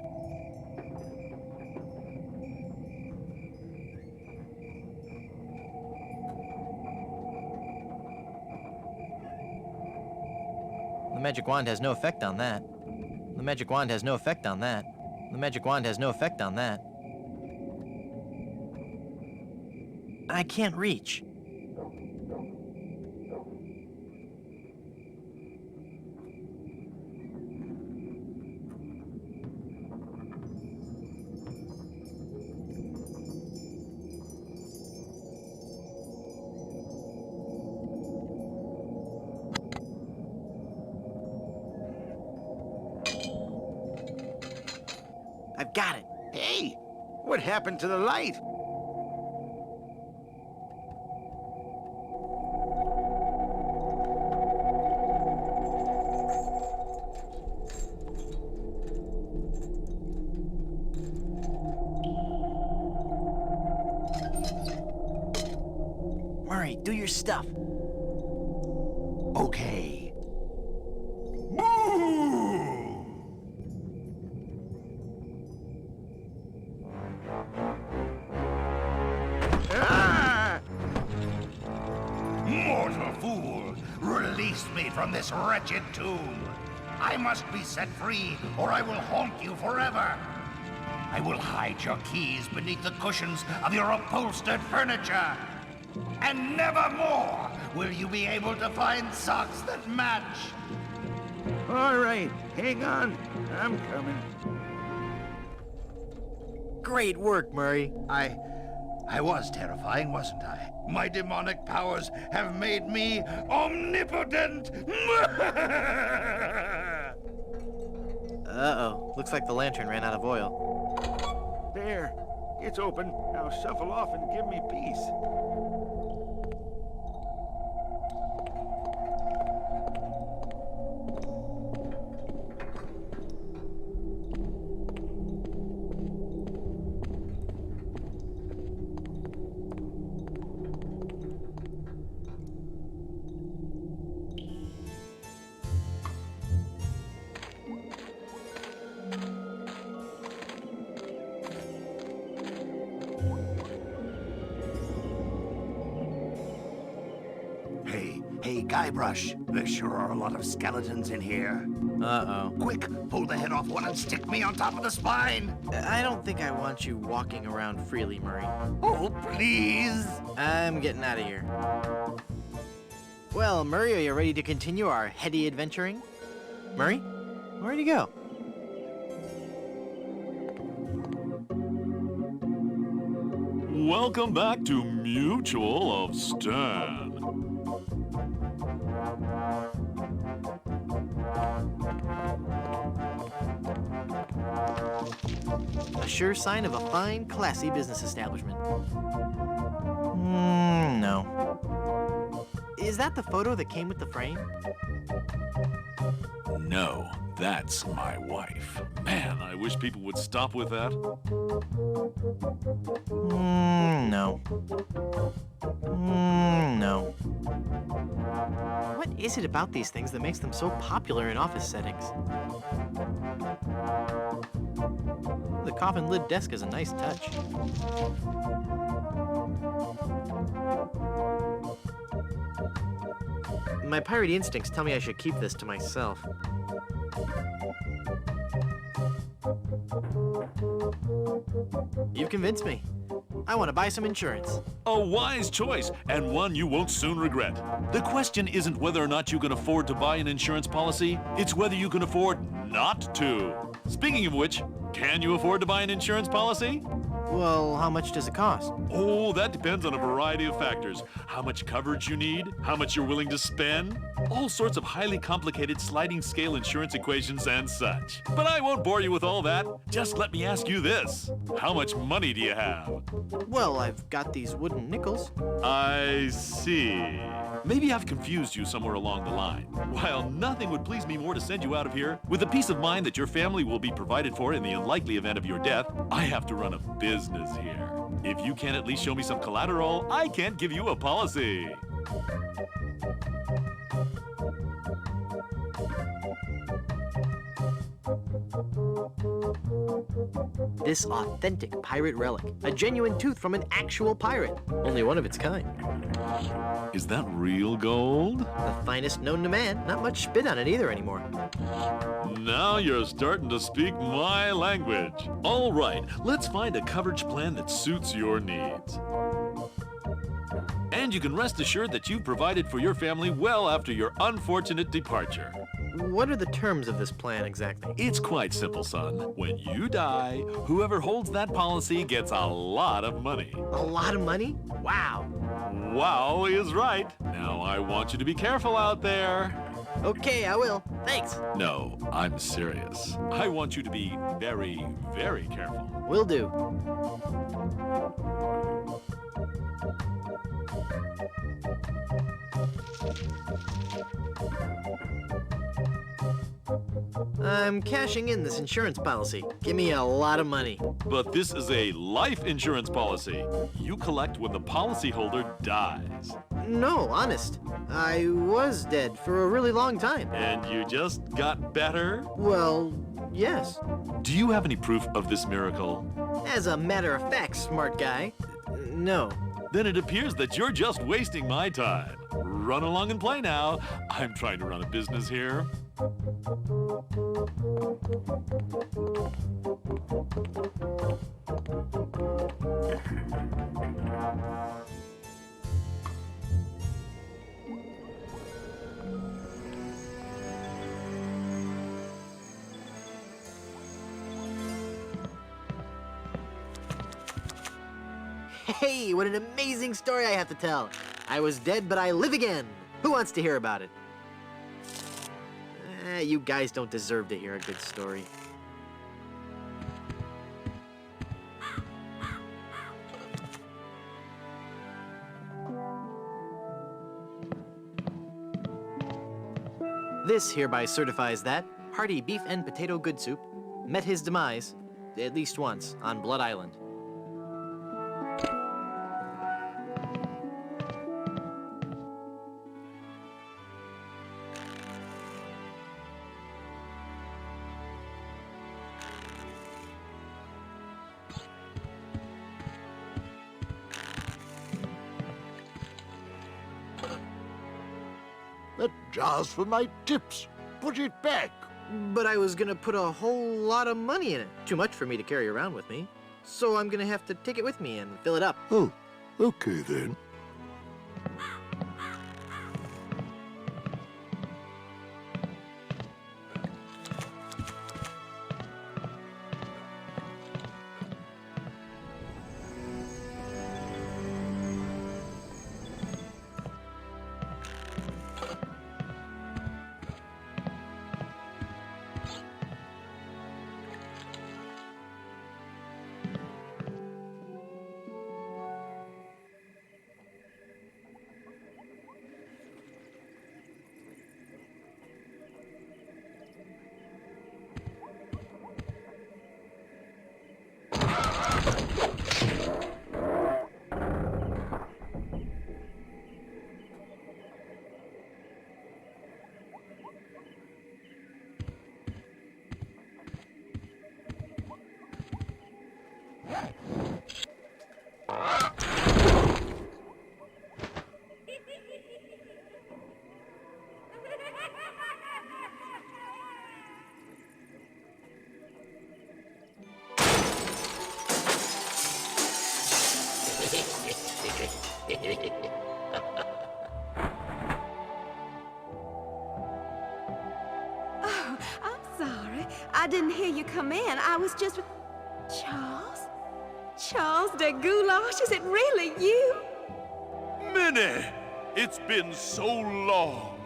The magic wand has no effect on that. The magic wand has no effect on that. The magic wand has no effect on that. I can't reach. I've got it. Hey, what happened to the light? Murray, do your stuff. Okay. Mortal fool! Release me from this wretched tomb! I must be set free, or I will haunt you forever! I will hide your keys beneath the cushions of your upholstered furniture! And never more will you be able to find socks that match! All right, hang on. I'm coming. Great work, Murray. I was terrifying, wasn't I? My demonic powers have made me omnipotent! Uh-oh. Looks like the lantern ran out of oil. There. It's open. Now shuffle off and give me peace. Hey, Guybrush, there sure are a lot of skeletons in here. Uh-oh. Quick, pull the head off one and stick me on top of the spine. I don't think I want you walking around freely, Murray. Oh, please. I'm getting out of here. Well, Murray, are you ready to continue our heady adventuring? Murray? Where'd he go? Welcome back to Mutual of Stan. A sure sign of a fine, classy business establishment. No. Is that the photo that came with the frame? No, that's my wife. Man, I wish people would stop with that. No. No. What is it about these things that makes them so popular in office settings? The coffin lid desk is a nice touch. My pirate instincts tell me I should keep this to myself. You've convinced me. I want to buy some insurance. A wise choice, and one you won't soon regret. The question isn't whether or not you can afford to buy an insurance policy, it's whether you can afford not to. Speaking of which, can you afford to buy an insurance policy? Well, how much does it cost? Oh, that depends on a variety of factors. How much coverage you need, how much you're willing to spend, all sorts of highly complicated sliding scale insurance equations and such. But I won't bore you with all that. Just let me ask you this. How much money do you have? Well, I've got these wooden nickels. I see. Maybe I've confused you somewhere along the line. While nothing would please me more to send you out of here, with the peace of mind that your family will be provided for in the unlikely event of your death, I have to run a business here. If you can't at least show me some collateral, I can't give you a policy. This authentic pirate relic. A genuine tooth from an actual pirate. Only one of its kind. Is that real gold? The finest known to man. Not much spit on it either anymore. Now you're starting to speak my language. All right, let's find a coverage plan that suits your needs. And you can rest assured that you've provided for your family well after your unfortunate departure. What are the terms of this plan exactly? It's quite simple, son. When you die, whoever holds that policy gets a lot of money. A lot of money? Wow. Wow is right. Now I want you to be careful out there. Okay, I will. Thanks. No, I'm serious. I want you to be very, very careful. Will do. I'm cashing in this insurance policy. Give me a lot of money. But this is a life insurance policy. You collect when the policyholder dies. No, honest. I was dead for a really long time. And you just got better? Well, yes. Do you have any proof of this miracle? As a matter of fact, smart guy, no. Then it appears that you're just wasting my time. Run along and play now. I'm trying to run a business here. Hey, what an amazing story I have to tell. I was dead, but I live again. Who wants to hear about it? You guys don't deserve to hear a good story. This hereby certifies that hearty beef and potato good soup met his demise, at least once, on Blood Island. That jar's for my tips. Put it back. But I was gonna put a whole lot of money in it. Too much for me to carry around with me. So I'm gonna have to take it with me and fill it up. Oh, okay then. Oh, I'm sorry. I didn't hear you come in. I was just... Charles? Charles de Goulash, is it really you? Minnie! It's been so long.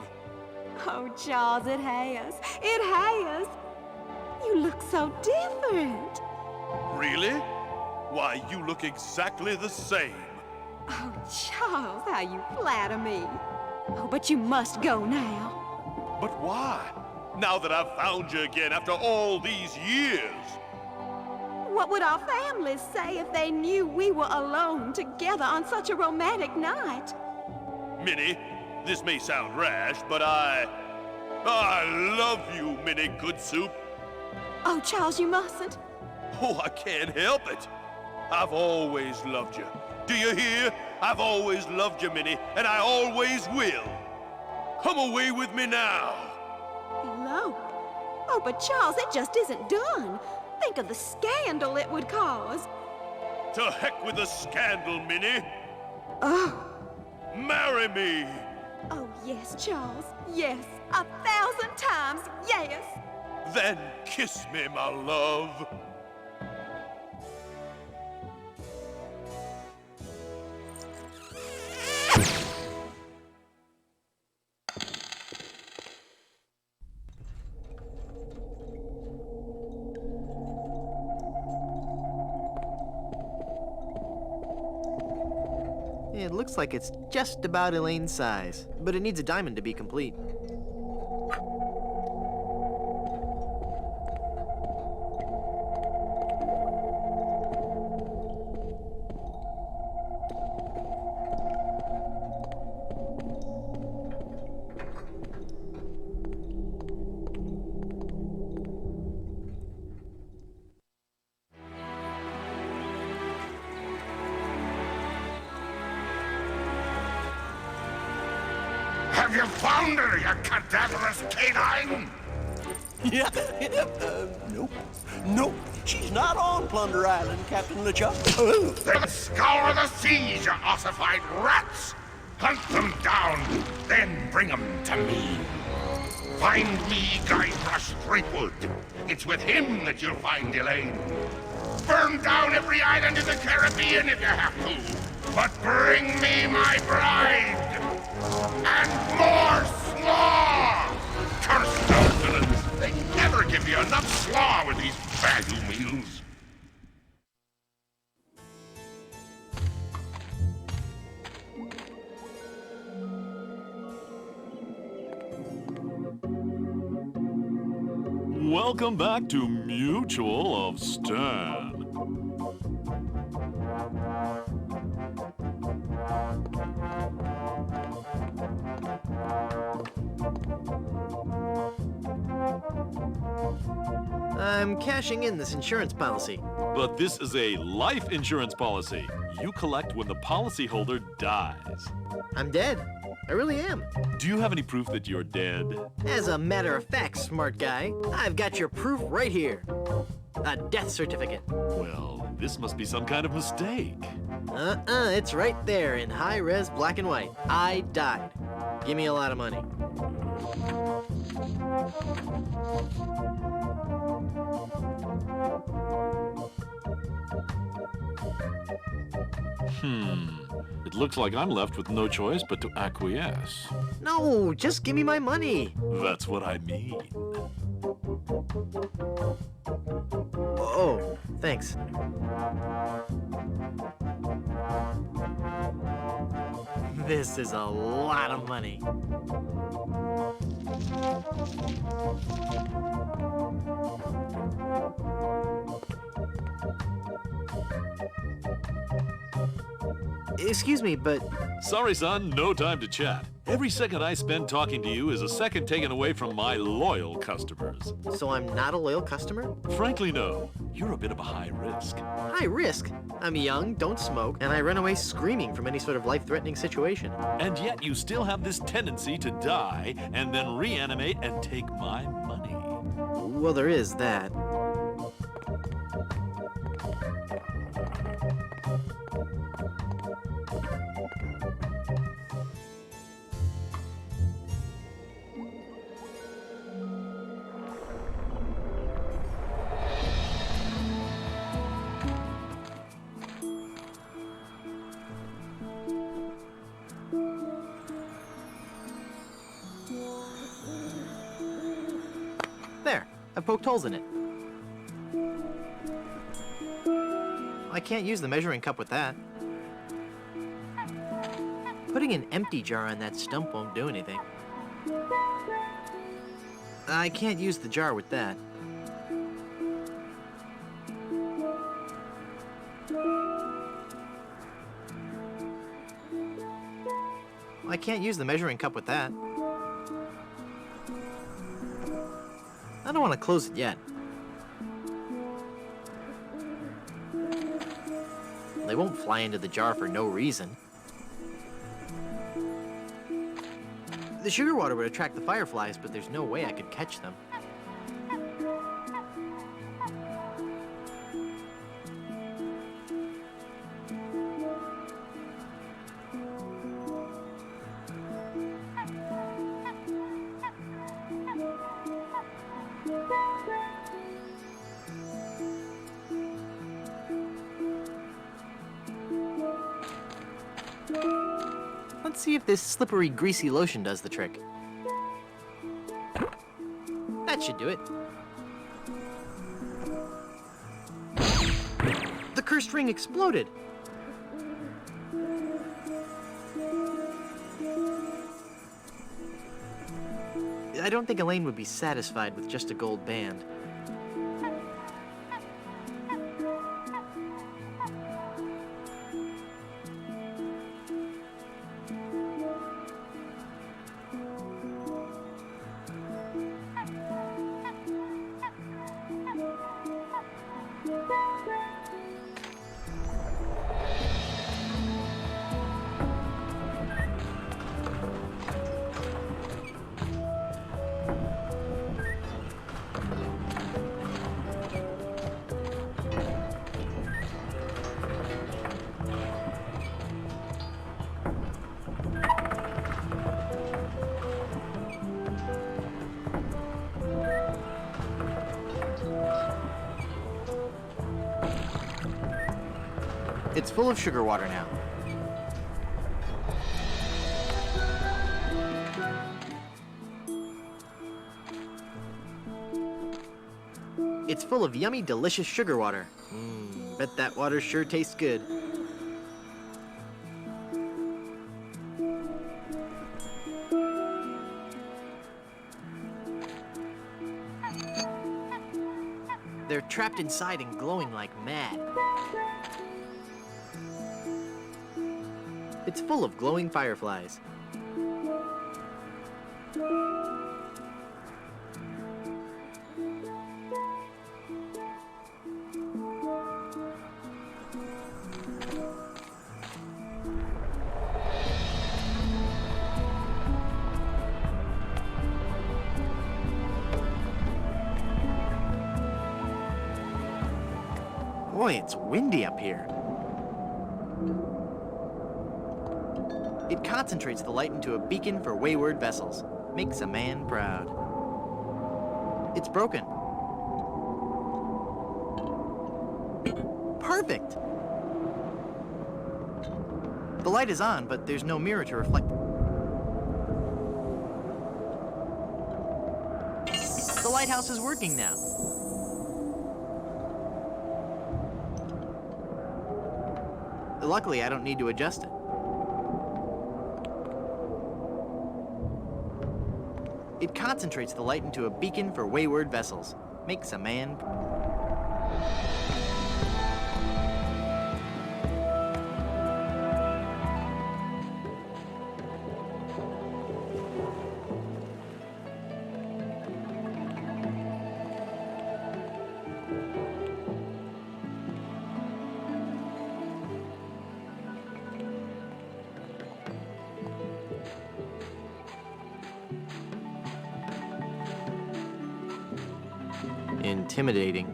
Oh, Charles, it has. It has. You look so different. Really? Why, you look exactly the same. Oh, Charles, how you flatter me. Oh, but you must go now. But why? Now that I've found you again after all these years. What would our families say if they knew we were alone together on such a romantic night? Minnie, this may sound rash, but I love you, Minnie Good Soup. Oh, Charles, you mustn't. Oh, I can't help it. I've always loved you. Do you hear? I've always loved you, Minnie, and I always will. Come away with me now. Elope? Oh, but Charles, it just isn't done. Think of the scandal it would cause. To heck with the scandal, Minnie. Oh. Marry me. Oh, yes, Charles. Yes. 1,000 times yes. Then kiss me, my love. It looks like it's just about Elaine's size, but it needs a diamond to be complete. Have you found her, you cadaverous canine? Yeah, nope. Nope, she's not on Plunder Island, Captain LeChuck. Then scour the seas, you ossified rats! Hunt them down, then bring them to me. Find me Guybrush Threepwood. It's with him that you'll find Elaine. Burn down every island in the Caribbean if you have to. But bring me my bride! And more slaw! Curse those villains! They never give you enough slaw with these value meals. Welcome back to Mutual of Stan. I'm cashing in this insurance policy. But this is a life insurance policy. You collect when the policyholder dies. I'm dead. I really am. Do you have any proof that you're dead? As a matter of fact, smart guy, I've got your proof right here. A death certificate. Well, this must be some kind of mistake. It's right there in high-res black and white. I died. Give me a lot of money. It looks like I'm left with no choice but to acquiesce. No, just give me my money. That's what I mean. Oh, thanks. This is a lot of money. Excuse me, but... Sorry, son, no time to chat. Every second I spend talking to you is a second taken away from my loyal customers. So I'm not a loyal customer? Frankly, no. You're a bit of a high risk. High risk? I'm young, don't smoke, and I run away screaming from any sort of life-threatening situation. And yet you still have this tendency to die and then reanimate and take my money. Well, there is that. There, I poked holes in it. I can't use the measuring cup with that. Putting an empty jar on that stump won't do anything. I can't use the jar with that. I can't use the measuring cup with that. I don't want to close it yet. They won't fly into the jar for no reason. The sugar water would attract the fireflies, but there's no way I could catch them. Let's see if this slippery, greasy lotion does the trick. That should do it. The cursed ring exploded. I don't think Elaine would be satisfied with just a gold band. It's full of sugar water now. It's full of yummy, delicious sugar water. Bet that water sure tastes good. They're trapped inside and glowing like mad. It's full of glowing fireflies. Boy, it's windy up here. It concentrates the light into a beacon for wayward vessels. Makes a man proud. It's broken. Perfect! The light is on, but there's no mirror to reflect. The lighthouse is working now. Luckily, I don't need to adjust it. It concentrates the light into a beacon for wayward vessels. Makes a man... intimidating.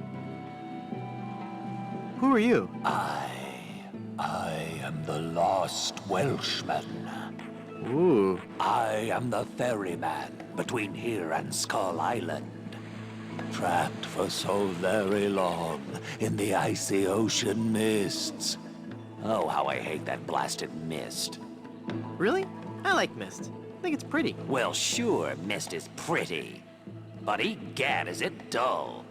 Who are you? I am the lost Welshman. Ooh. I am the ferryman between here and Skull Island. Trapped for so very long in the icy ocean mists. Oh, how I hate that blasted mist. Really? I like mist. I think it's pretty. Well, sure, mist is pretty. But egad, is it dull.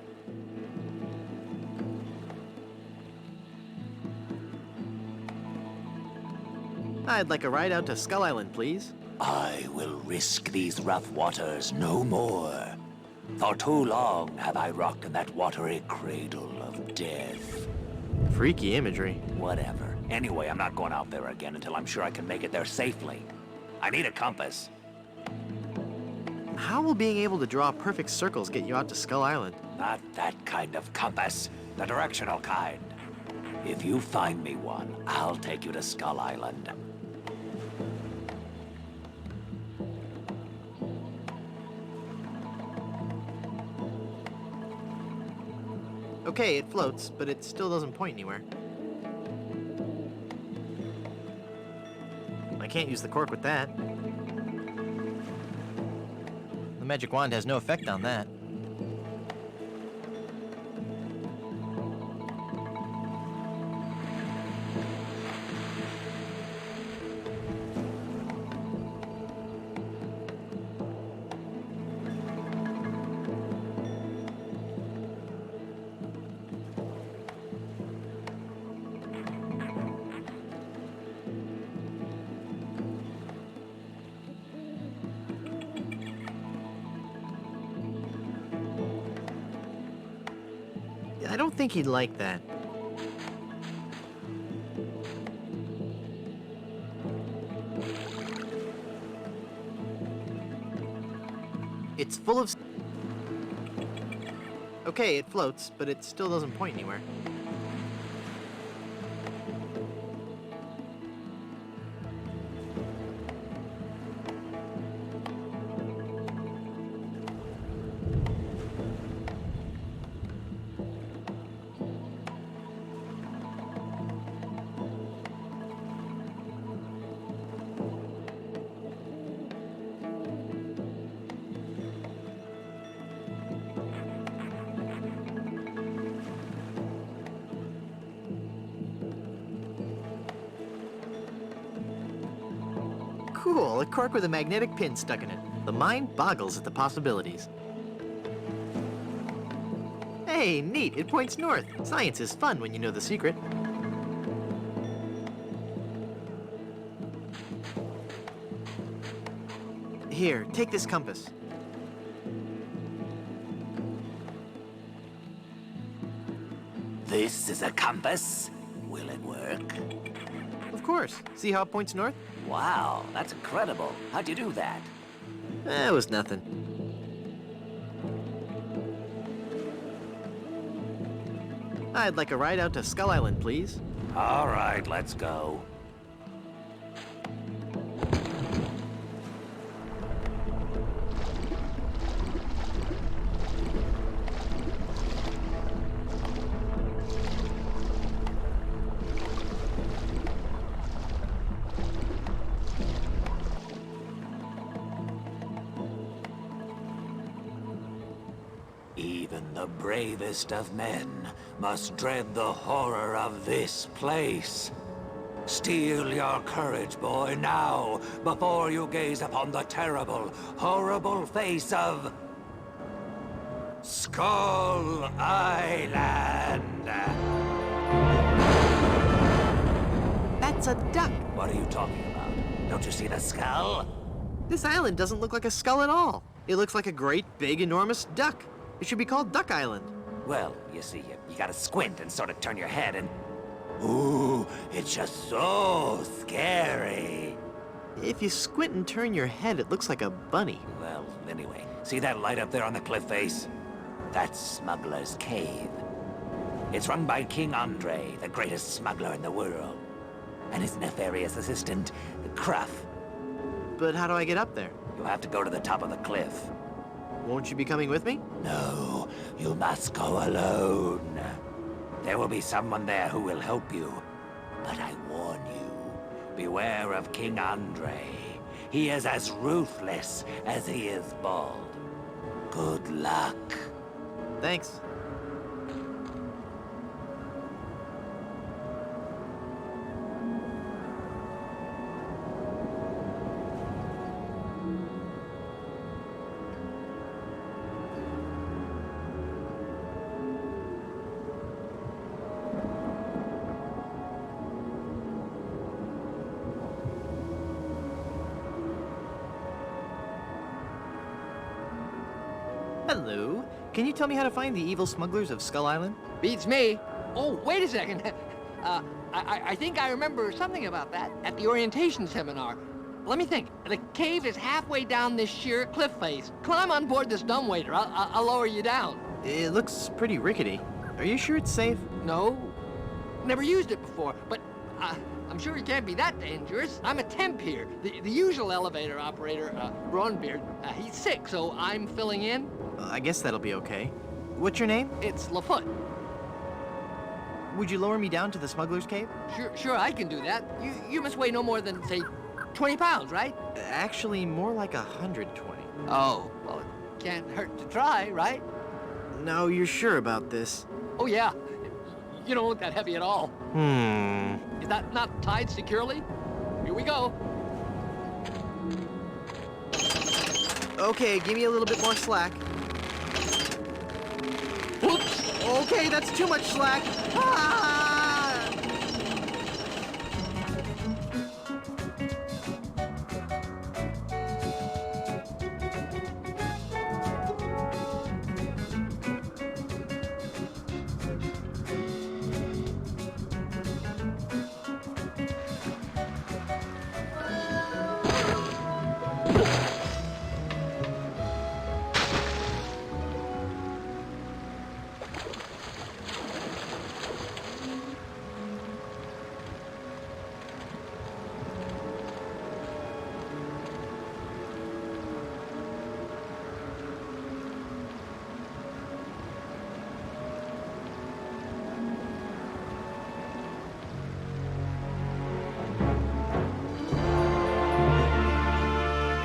I'd like a ride out to Skull Island, please. I will risk these rough waters no more. For too long have I rocked in that watery cradle of death. Freaky imagery. Whatever. Anyway, I'm not going out there again until I'm sure I can make it there safely. I need a compass. How will being able to draw perfect circles get you out to Skull Island? Not that kind of compass. The directional kind. If you find me one, I'll take you to Skull Island. Okay, it floats, but it still doesn't point anywhere. I can't use the cork with that. The magic wand has no effect on that. I don't think he'd like that. It's full of... Okay, it floats, but it still doesn't point anywhere. Cool, a cork with a magnetic pin stuck in it. The mind boggles at the possibilities. Hey, neat, it points north. Science is fun when you know the secret. Here, take this compass. This is a compass. Will it work? Of course. See how it points north? Wow, that's incredible. How'd you do that? It was nothing. I'd like a ride out to Skull Island, please. All right, let's go. Even the bravest of men must dread the horror of this place. Steel your courage, boy, now, before you gaze upon the terrible, horrible face of... Skull Island! That's a duck. What are you talking about? Don't you see the skull? This island doesn't look like a skull at all. It looks like a great, big, enormous duck. It should be called Duck Island. Well, you see, you gotta squint and sort of turn your head and... Ooh, it's just so scary. If you squint and turn your head, it looks like a bunny. Well, anyway, see that light up there on the cliff face? That's Smuggler's Cave. It's run by King Andre, the greatest smuggler in the world. And his nefarious assistant, Cruff. But how do I get up there? You'll have to go to the top of the cliff. Won't you be coming with me? No, you must go alone. There will be someone there who will help you. But I warn you, beware of King Andre. He is as ruthless as he is bald. Good luck. Thanks. Hello. Can you tell me how to find the evil smugglers of Skull Island? Beats me. Oh, wait a second. I think I remember something about that at the orientation seminar. Let me think. The cave is halfway down this sheer cliff face. Climb on board this dumbwaiter. I'll lower you down. It looks pretty rickety. Are you sure it's safe? No. Never used it before, but I'm sure it can't be that dangerous. I'm a temp here. The usual elevator operator, Braunbeard, he's sick, so I'm filling in. I guess that'll be okay. What's your name? It's Lafoot. Would you lower me down to the smuggler's cave? Sure, I can do that. You must weigh no more than, say, 20 pounds, right? Actually, more like 120. Oh, well, it can't hurt to try, right? No, you're sure about this? Oh, yeah. You don't look that heavy at all. Is that not tied securely? Here we go. Okay, give me a little bit more slack. Whoops! Okay, that's too much slack. Ah!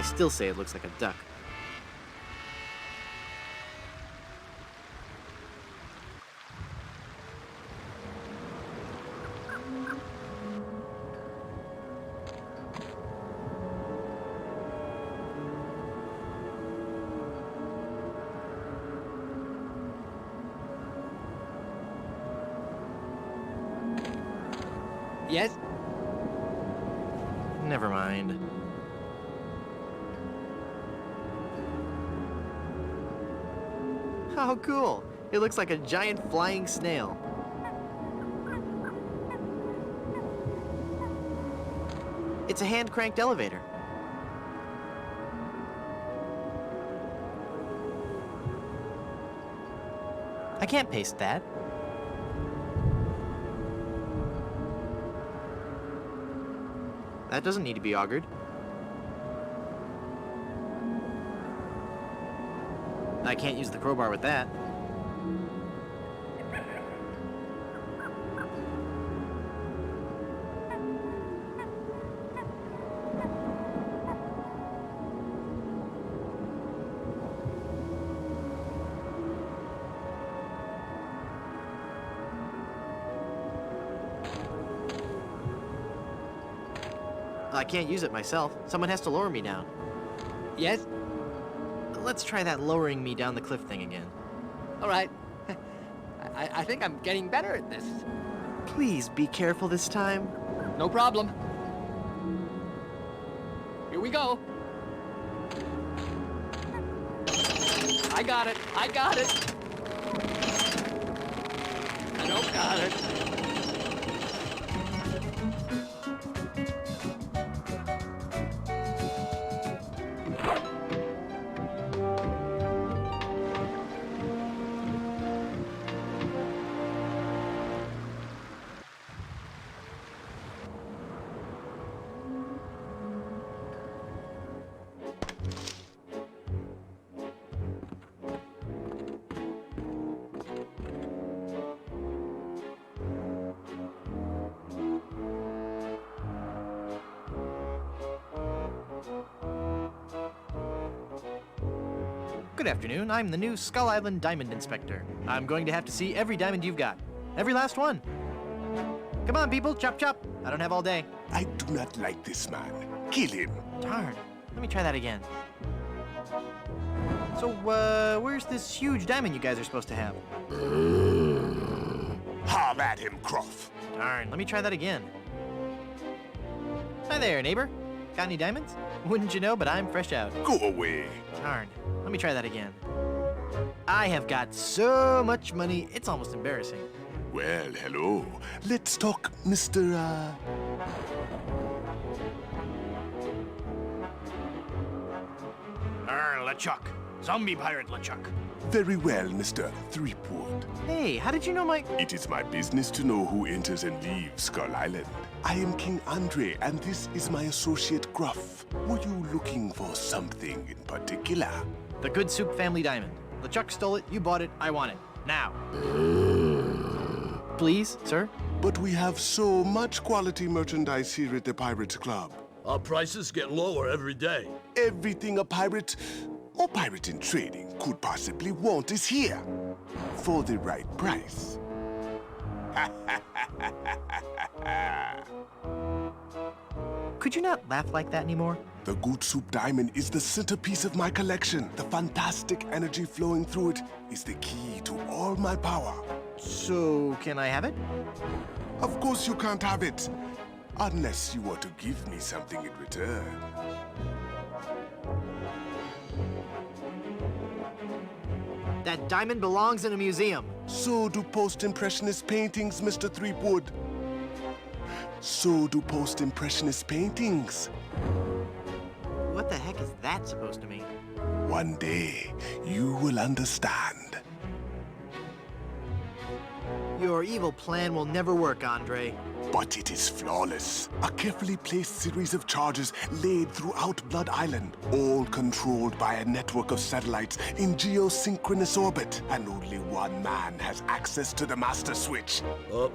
Still say it looks like a duck. Yes? Never mind. How cool! It looks like a giant flying snail. It's a hand-cranked elevator. I can't paste that. That doesn't need to be augured. I can't use the crowbar with that. I can't use it myself. Someone has to lower me down. Yes? Let's try that lowering me down the cliff thing again. All right. I think I'm getting better at this. Please be careful this time. No problem. Here we go. I got it. I got it. I don't got it. Good afternoon, I'm the new Skull Island Diamond Inspector. I'm going to have to see every diamond you've got. Every last one. Come on, people, chop chop. I don't have all day. I do not like this man. Kill him. Darn, let me try that again. So, where's this huge diamond you guys are supposed to have? Have at him, Croft. Darn, let me try that again. Hi there, neighbor. Got any diamonds? Wouldn't you know, but I'm fresh out. Go away. Darn, let me try that again. I have got so much money, it's almost embarrassing. Well, hello. Let's talk, Mr. LeChuck. Zombie pirate LeChuck. Very well, Mr. Threepwood. Hey, how did you know my... It is my business to know who enters and leaves Skull Island. I am King Andre, and this is my associate Gruff. Were you looking for something in particular? The Good Soup family diamond. LeChuck stole it, you bought it, I want it. Now. Please, sir? But we have so much quality merchandise here at the Pirate Club. Our prices get lower every day. Everything a pirate or pirate in trading could possibly want is here. For the right price. Could you not laugh like that anymore? The Good Soup Diamond is the centerpiece of my collection. The fantastic energy flowing through it is the key to all my power. So, can I have it? Of course you can't have it. Unless you were to give me something in return. That diamond belongs in a museum. So do post-impressionist paintings, Mr. Threepwood. So do post-impressionist paintings. What the heck is that supposed to mean? One day, you will understand. Your evil plan will never work, Andre. But it is flawless. A carefully placed series of charges laid throughout Blood Island, all controlled by a network of satellites in geosynchronous orbit. And only one man has access to the master switch.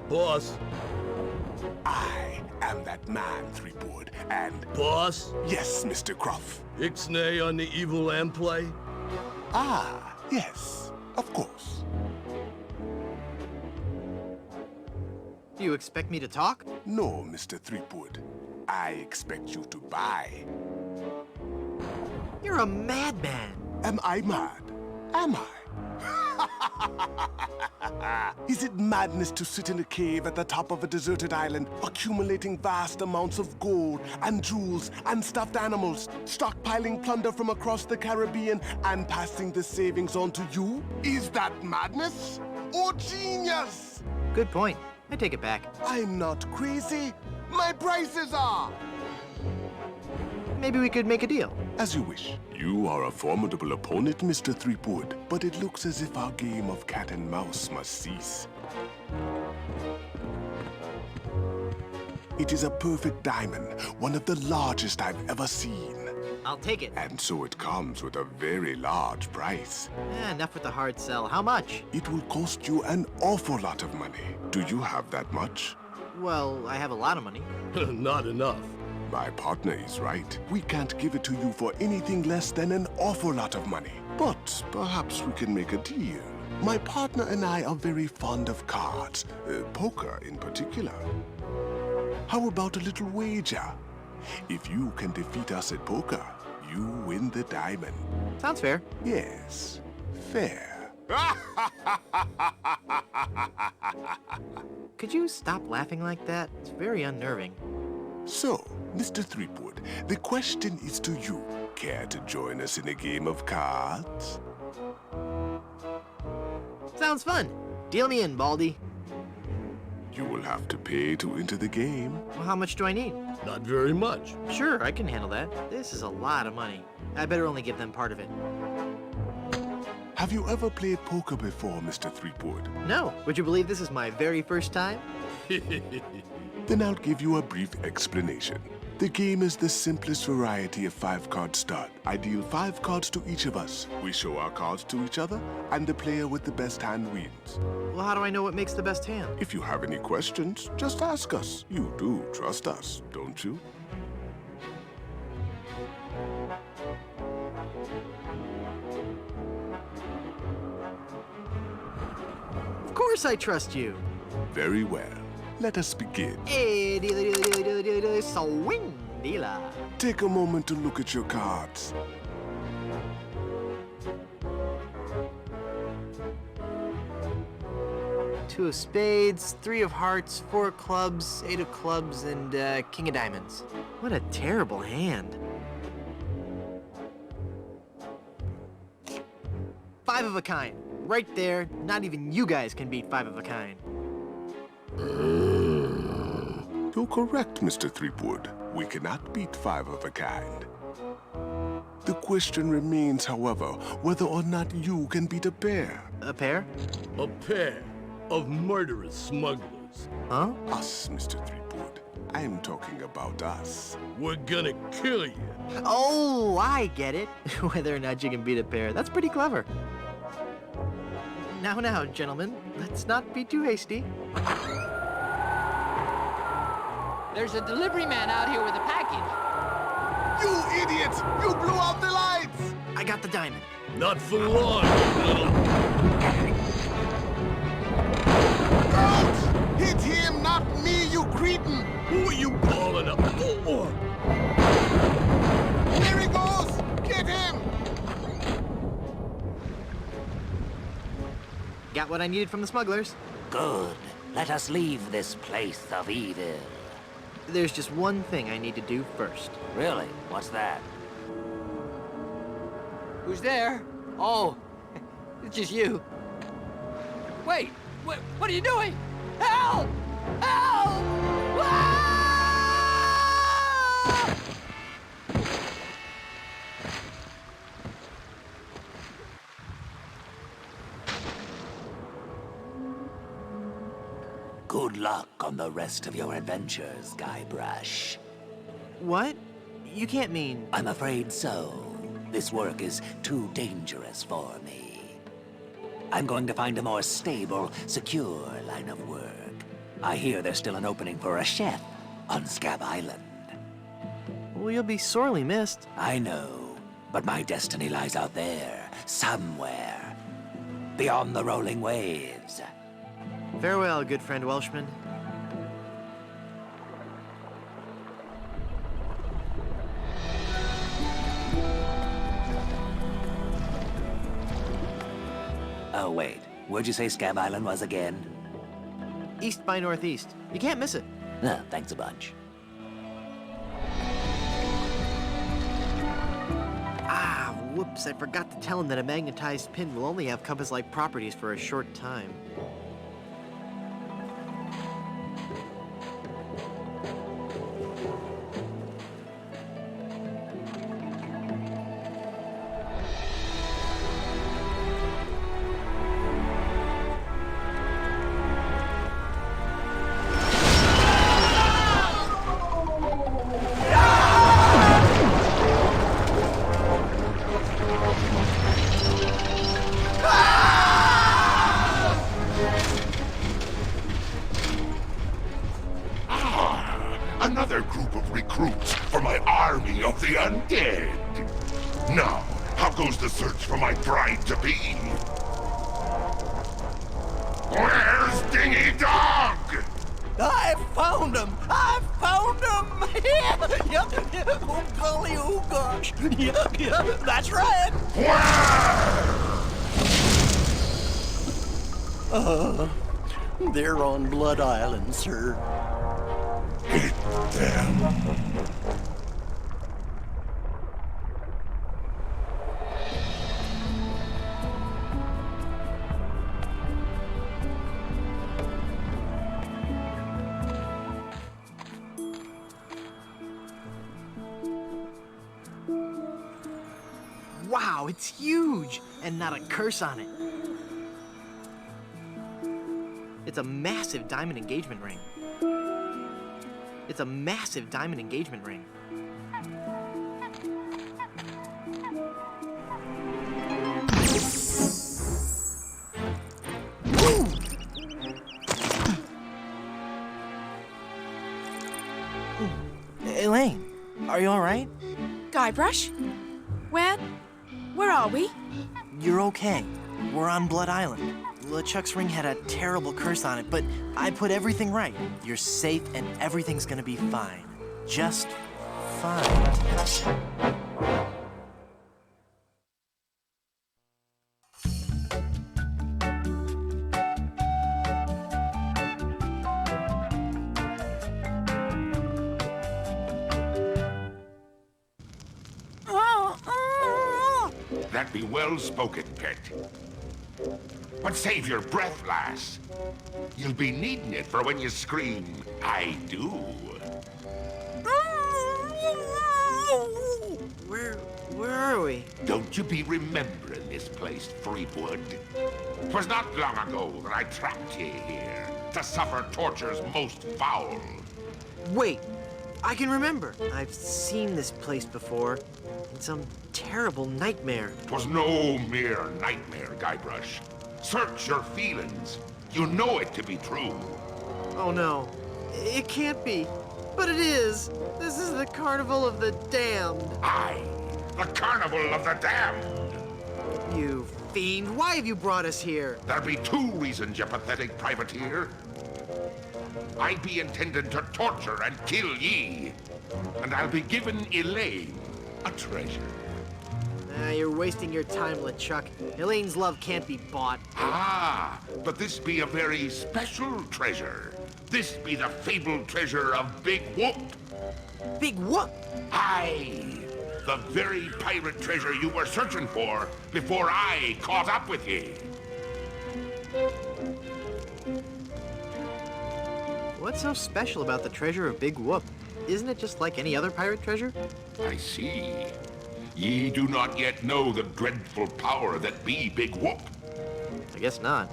Boss. I am that man, Threepwood, and... Boss? Yes, Mr. Croft. Ixnay on the evil land play? Ah, yes, of course. Do you expect me to talk? No, Mr. Threepwood. I expect you to buy. You're a madman. Am I mad? Am I? Is it madness to sit in a cave at the top of a deserted island, accumulating vast amounts of gold and jewels and stuffed animals, stockpiling plunder from across the Caribbean and passing the savings on to you? Is that madness or genius? Good point. I take it back. I'm not crazy. My prices are. Maybe we could make a deal. As you wish. You are a formidable opponent, Mr. Threepwood, but it looks as if our game of cat and mouse must cease. It is a perfect diamond, one of the largest I've ever seen. I'll take it. And so it comes with a very large price. Enough with the hard sell. How much? It will cost you an awful lot of money. Do you have that much? Well, I have a lot of money. Not enough. My partner is right. We can't give it to you for anything less than an awful lot of money. But perhaps we can make a deal. My partner and I are very fond of cards, poker in particular. How about a little wager? If you can defeat us at poker, you win the diamond. Sounds fair. Yes, fair. Could you stop laughing like that? It's very unnerving. So, Mr. Threepwood, the question is to you. Care to join us in a game of cards? Sounds fun. Deal me in, Baldy. You will have to pay to enter the game. Well, how much do I need? Not very much. Sure, I can handle that. This is a lot of money. I better only give them part of it. Have you ever played poker before, Mr. Threepwood? No. Would you believe this is my very first time? Then I'll give you a brief explanation. The game is the simplest variety of 5-card start. I deal 5 cards to each of us. We show our cards to each other, and the player with the best hand wins. Well, how do I know what makes the best hand? If you have any questions, just ask us. You do trust us, don't you? Of course I trust you. Very well. Let us begin. Hey, swing, dealer. Take a moment to look at your cards. Two of spades, 3 of hearts, 4 of clubs, 8 of clubs, and king of diamonds. What a terrible hand. 5 of a kind. Right there. Not even you guys can beat 5 of a kind. You're correct, Mr. Threepwood. We cannot beat 5 of a kind. The question remains, however, whether or not you can beat a pair. A pair? A pair of murderous smugglers. Huh? Us, Mr. Threepwood. I am talking about us. We're gonna kill you. Oh, I get it. Whether or not you can beat a pair. That's pretty clever. Now, gentlemen, let's not be too hasty. There's a delivery man out here with a package. You idiots! You blew out the lights! I got the diamond. Not for long, you little... Don't! Hit him, not me, you cretin! Who are you calling up? Oh. There he goes! Get him! Got what I needed from the smugglers. Good. Let us leave this place of evil. There's just one thing I need to do first. Really? What's that? Who's there? Oh, it's just you. Wait, what are you doing? Help! Help! Ah! Good luck on the rest of your adventures, Guybrush. What? You can't mean... I'm afraid so. This work is too dangerous for me. I'm going to find a more stable, secure line of work. I hear there's still an opening for a chef on Scab Island. Well, you'll be sorely missed. I know, but my destiny lies out there, somewhere, beyond the rolling waves. Farewell, good friend Welshman. Oh, wait. Where'd you say Scab Island was again? East by northeast. You can't miss it. No, thanks a bunch. Ah, whoops. I forgot to tell him that a magnetized pin will only have compass-like properties for a short time. to be. Where's Dingy Dog? I found him! I found him! Yeah. Oh, golly, oh, gosh. Yeah, that's right. They're on Blood Island, sir. Hit them. Wow, it's huge! And not a curse on it. It's a massive diamond engagement ring. It's a massive diamond engagement ring. Elaine, are you all right? Guybrush? Where are we? You're okay. We're on Blood Island. LeChuck's ring had a terrible curse on it, but I put everything right. You're safe and everything's gonna be fine. Just fine. That be well spoken, pet. But save your breath, lass. You'll be needing it for when you scream, I do. Where are we? Don't you be remembering this place, Threepwood? 'Twas not long ago that I trapped ye here to suffer tortures most foul. Wait, I can remember. I've seen this place before. In some terrible nightmare. 'Twas no mere nightmare, Guybrush. Search your feelings. You know it to be true. Oh no, it can't be. But it is. This is the Carnival of the Damned. Aye, the Carnival of the Damned. You fiend, why have you brought us here? There be two reasons, you pathetic privateer. I be intended to torture and kill ye. And I'll be giving Elaine a treasure. You're wasting your time, LeChuck. Elaine's love can't be bought. Ah, but this be a very special treasure. This be the fabled treasure of Big Whoop. Big Whoop? Aye, the very pirate treasure you were searching for before I caught up with ye. What's so special about the treasure of Big Whoop? Isn't it just like any other pirate treasure? I see. Ye do not yet know the dreadful power that be Big Whoop. I guess not.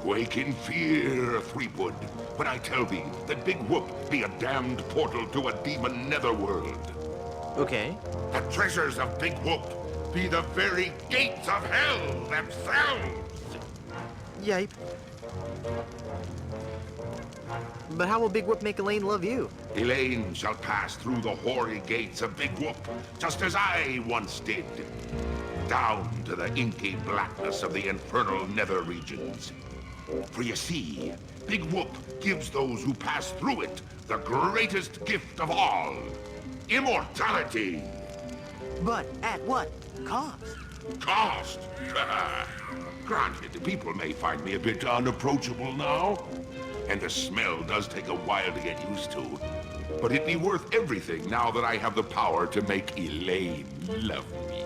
Quake in fear, Threepwood, when I tell thee that Big Whoop be a damned portal to a demon netherworld. Okay. The treasures of Big Whoop be the very gates of hell themselves. Yipe. But how will Big Whoop make Elaine love you? Elaine shall pass through the hoary gates of Big Whoop, just as I once did. Down to the inky blackness of the infernal nether regions. For you see, Big Whoop gives those who pass through it the greatest gift of all. Immortality. But at what cost? Cost? Granted, people may find me a bit unapproachable now. And the smell does take a while to get used to. But it'd be worth everything now that I have the power to make Elaine love me.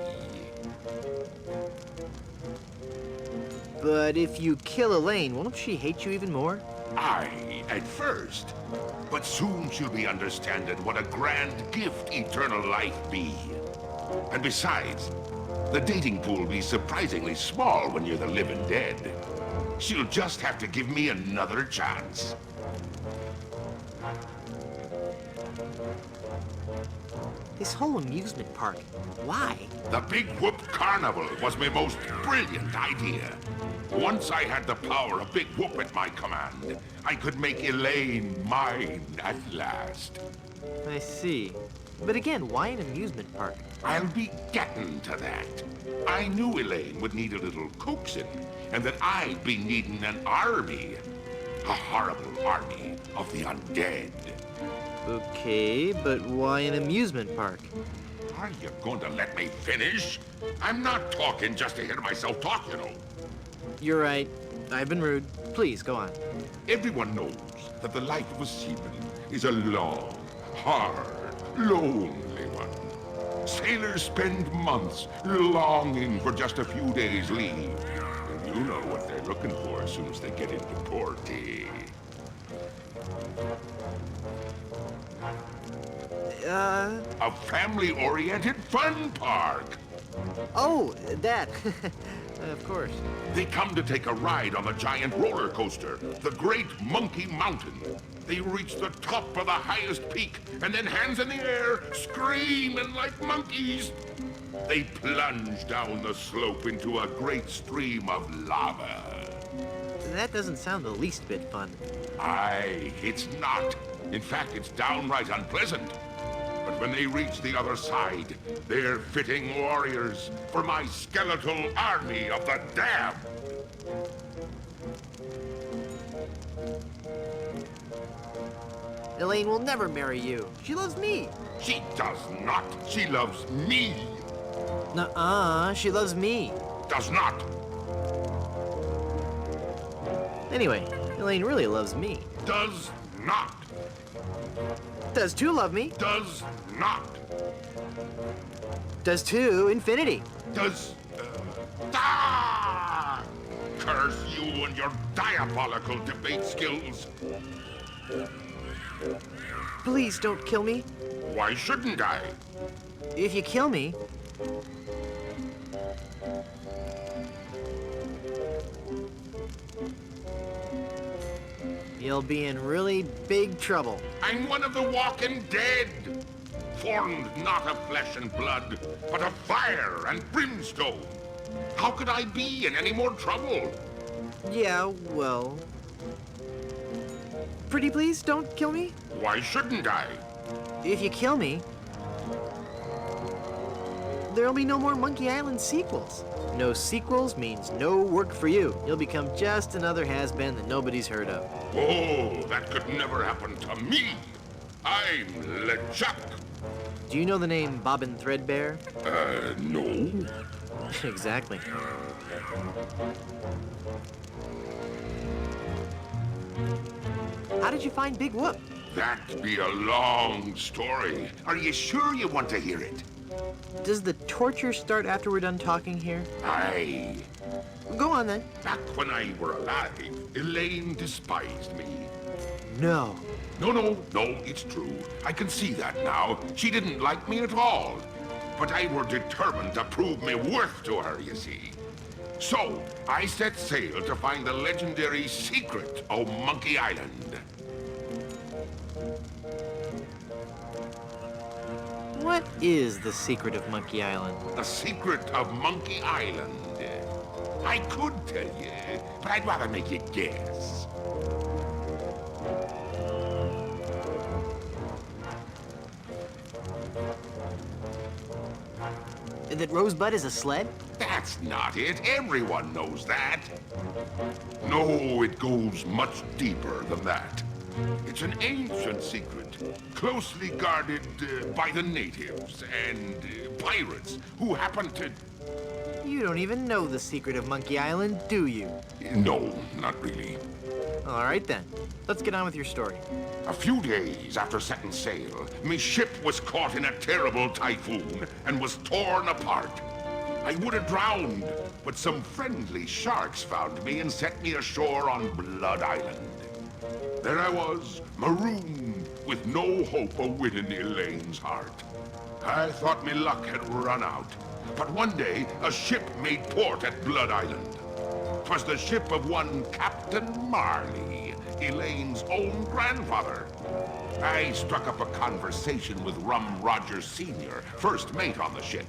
But if you kill Elaine, won't she hate you even more? Aye, at first. But soon she'll be understanding what a grand gift eternal life be. And besides, the dating pool be surprisingly small when you're the living dead. She'll just have to give me another chance. This whole amusement park, why? The Big Whoop Carnival was my most brilliant idea. Once I had the power of Big Whoop at my command, I could make Elaine mine at last. I see. But again, why an amusement park? I'll be getting to that. I knew Elaine would need a little coaxing, and that I'd be needing an army. A horrible army of the undead. Okay, but why an amusement park? Are you going to let me finish? I'm not talking just to hear myself talk, you know. You're right. I've been rude. Please, go on. Everyone knows that the life of a seaman is a long, hard, lonely one. Sailors spend months longing for just a few days' leave. And you know what they're looking for as soon as they get into port. A family-oriented fun park. Oh, that. Of course. They come to take a ride on the giant roller coaster, the Great Monkey Mountain. They reach the top of the highest peak, and then hands in the air, screaming like monkeys. They plunge down the slope into a great stream of lava. That doesn't sound the least bit fun. Aye, it's not. In fact, it's downright unpleasant. But when they reach the other side, they're fitting warriors for my skeletal army of the damned. Elaine will never marry you. She loves me. She does not. She loves me. Nuh-uh, she loves me. Does not. Anyway, Elaine really loves me. Does not. Does 2 love me? Does not. Does 2 infinity? Does... Curse you and your diabolical debate skills. Please don't kill me. Why shouldn't I? If you kill me... you'll be in really big trouble. I'm one of the walking dead. Formed not of flesh and blood, but of fire and brimstone. How could I be in any more trouble? Yeah, well... Pretty please, don't kill me. Why shouldn't I? If you kill me, there'll be no more Monkey Island sequels. No sequels means no work for you. You'll become just another has-been that nobody's heard of. Oh, that could never happen to me. I'm LeChuck. Do you know the name Bobbin Threadbare? No. Exactly. How did you find Big Whoop? That'd be a long story. Are you sure you want to hear it? Does the torture start after we're done talking here? Aye. Go on, then. Back when I were alive, Elaine despised me. No. No, it's true. I can see that now. She didn't like me at all. But I were determined to prove me worth to her, you see. So, I set sail to find the legendary secret of Monkey Island. What is the secret of Monkey Island? The secret of Monkey Island. I could tell you, but I'd rather make you guess. That Rosebud is a sled? That's not it. Everyone knows that. No, it goes much deeper than that. It's an ancient secret, closely guarded by the natives and pirates who happen to... You don't even know the secret of Monkey Island, do you? No, not really. All right, then. Let's get on with your story. A few days after setting sail, me ship was caught in a terrible typhoon and was torn apart. I would have drowned, but some friendly sharks found me and set me ashore on Blood Island. There I was, marooned, with no hope of winning Elaine's heart. I thought me luck had run out, but one day a ship made port at Blood Island. 'Twas the ship of one Captain Marley, Elaine's own grandfather. I struck up a conversation with Rum Rogers Sr., first mate on the ship.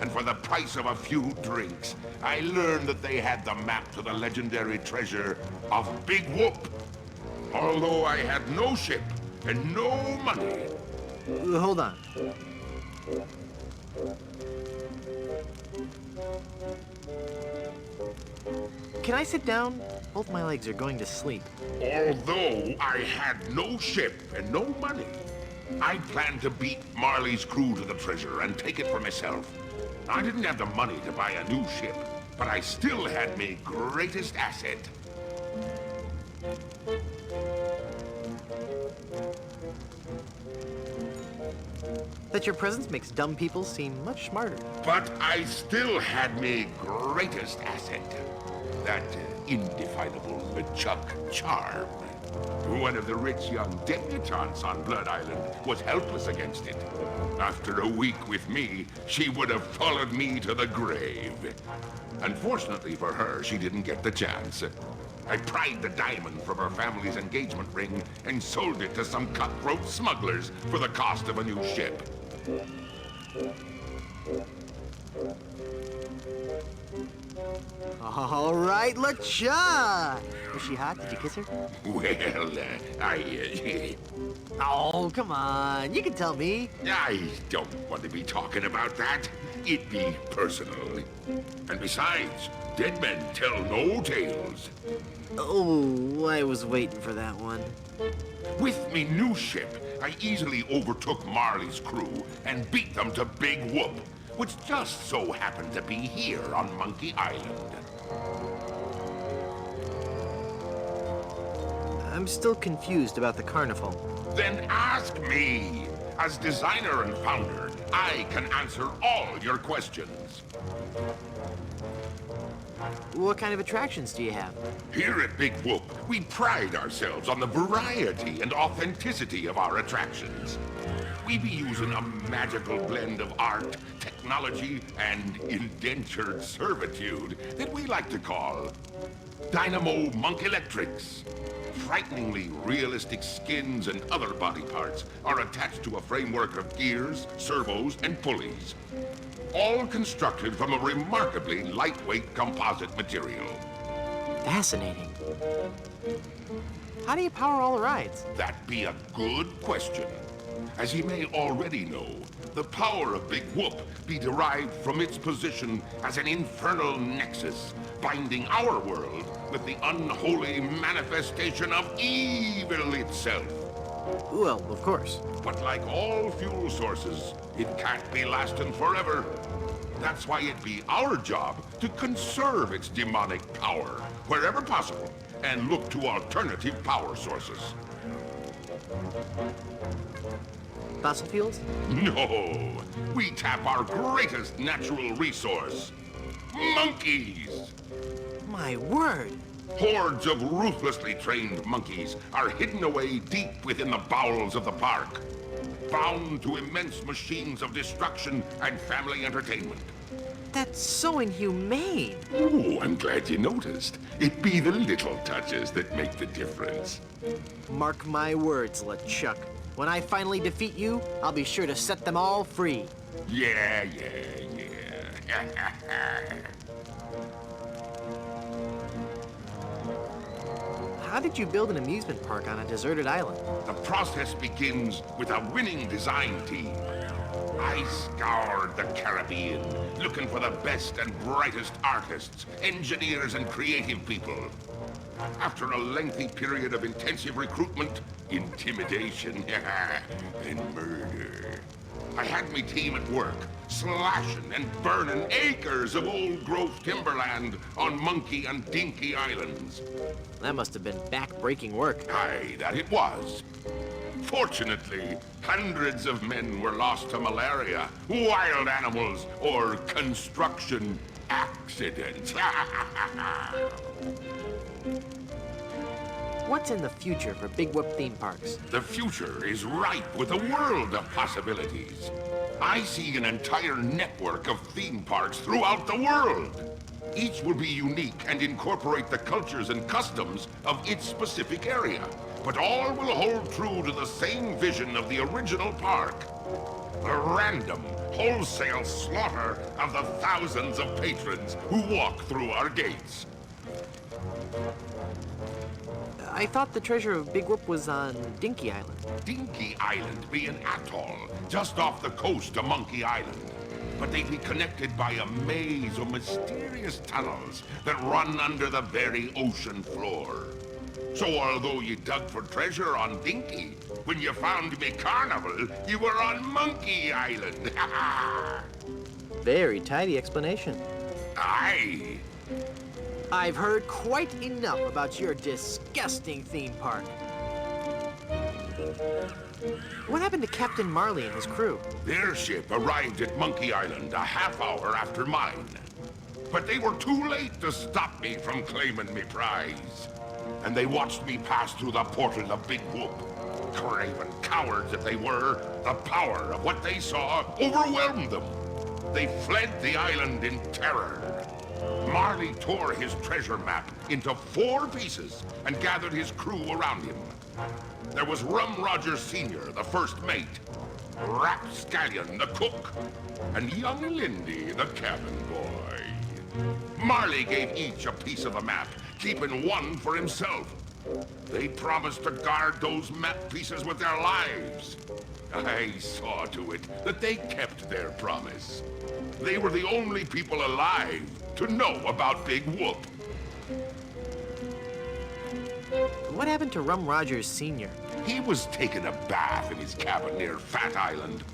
And for the price of a few drinks, I learned that they had the map to the legendary treasure of Big Whoop. Although I had no ship and no money, Hold on. Can I sit down? Both my legs are going to sleep. Although I had no ship and no money, I planned to beat Marley's crew to the treasure and take it for myself. I didn't have the money to buy a new ship, but I still had my greatest asset. That your presence makes dumb people seem much smarter. But I still had my greatest asset. That indefinable LeChuck charm. One of the rich young debutantes on Blood Island was helpless against it. After a week with me, she would have followed me to the grave. Unfortunately for her, she didn't get the chance. I pried the diamond from her family's engagement ring and sold it to some cutthroat smugglers for the cost of a new ship. All right, LeChuck! Was she hot? Did you kiss her? Well, Oh, come on. You can tell me. I don't want to be talking about that. It'd be personal. And besides, dead men tell no tales. Oh, I was waiting for that one. With me new ship, I easily overtook Marley's crew and beat them to Big Whoop, which just so happened to be here on Monkey Island. I'm still confused about the carnival. Then ask me. As designer and founder, I can answer all your questions. What kind of attractions do you have? Here at Big Whoop, we pride ourselves on the variety and authenticity of our attractions. We be using a magical blend of art, technology, and indentured servitude that we like to call Dynamo Monk Electrics. Frighteningly realistic skins and other body parts are attached to a framework of gears, servos, and pulleys. All constructed from a remarkably lightweight composite material. Fascinating. How do you power all the rides? That be a good question. As ye may already know, the power of Big Whoop be derived from its position as an infernal nexus, binding our world with the unholy manifestation of evil itself. Well, of course. But like all fuel sources, it can't be lasting forever. That's why it be our job to conserve its demonic power wherever possible and look to alternative power sources. Fossil fuels? No, we tap our greatest natural resource, monkeys. My word. Hordes of ruthlessly trained monkeys are hidden away deep within the bowels of the park, bound to immense machines of destruction and family entertainment. That's so inhumane. Oh, I'm glad you noticed. It be the little touches that make the difference. Mark my words, LeChuck. When I finally defeat you, I'll be sure to set them all free. Yeah. How did you build an amusement park on a deserted island? The process begins with a winning design team. I scoured the Caribbean, looking for the best and brightest artists, engineers, and creative people. After a lengthy period of intensive recruitment, intimidation, and murder, I had my team at work, slashing and burning acres of old-growth timberland on Monkey and Dinky Islands. That must have been back-breaking work. Aye, that it was. Fortunately, hundreds of men were lost to malaria, wild animals, or construction accidents. What's in the future for Big Whoop theme parks? The future is ripe with a world of possibilities. I see an entire network of theme parks throughout the world. Each will be unique and incorporate the cultures and customs of its specific area. But all will hold true to the same vision of the original park. The random, wholesale slaughter of the thousands of patrons who walk through our gates. I thought the treasure of Big Whoop was on Dinky Island. Dinky Island be an atoll just off the coast of Monkey Island. But they'd be connected by a maze of mysterious tunnels that run under the very ocean floor. So although you dug for treasure on Dinky, when you found me Carnival, you were on Monkey Island. Very tidy explanation. Aye. I've heard quite enough about your disgusting theme park. What happened to Captain Marley and his crew? Their ship arrived at Monkey Island a half hour after mine. But they were too late to stop me from claiming me prize. And they watched me pass through the portal of Big Whoop. Craven cowards that they were, the power of what they saw overwhelmed them. They fled the island in terror. Marley tore his treasure map into 4 pieces and gathered his crew around him. There was Rum Roger Sr., the first mate, Rapscallion, the cook, and young Lindy, the cabin boy. Marley gave each a piece of the map, keeping one for himself. They promised to guard those map pieces with their lives. I saw to it that they kept their promise. They were the only people alive to know about Big Whoop. What happened to Rum Rogers Sr.? He was taking a bath in his cabin near Fat Island,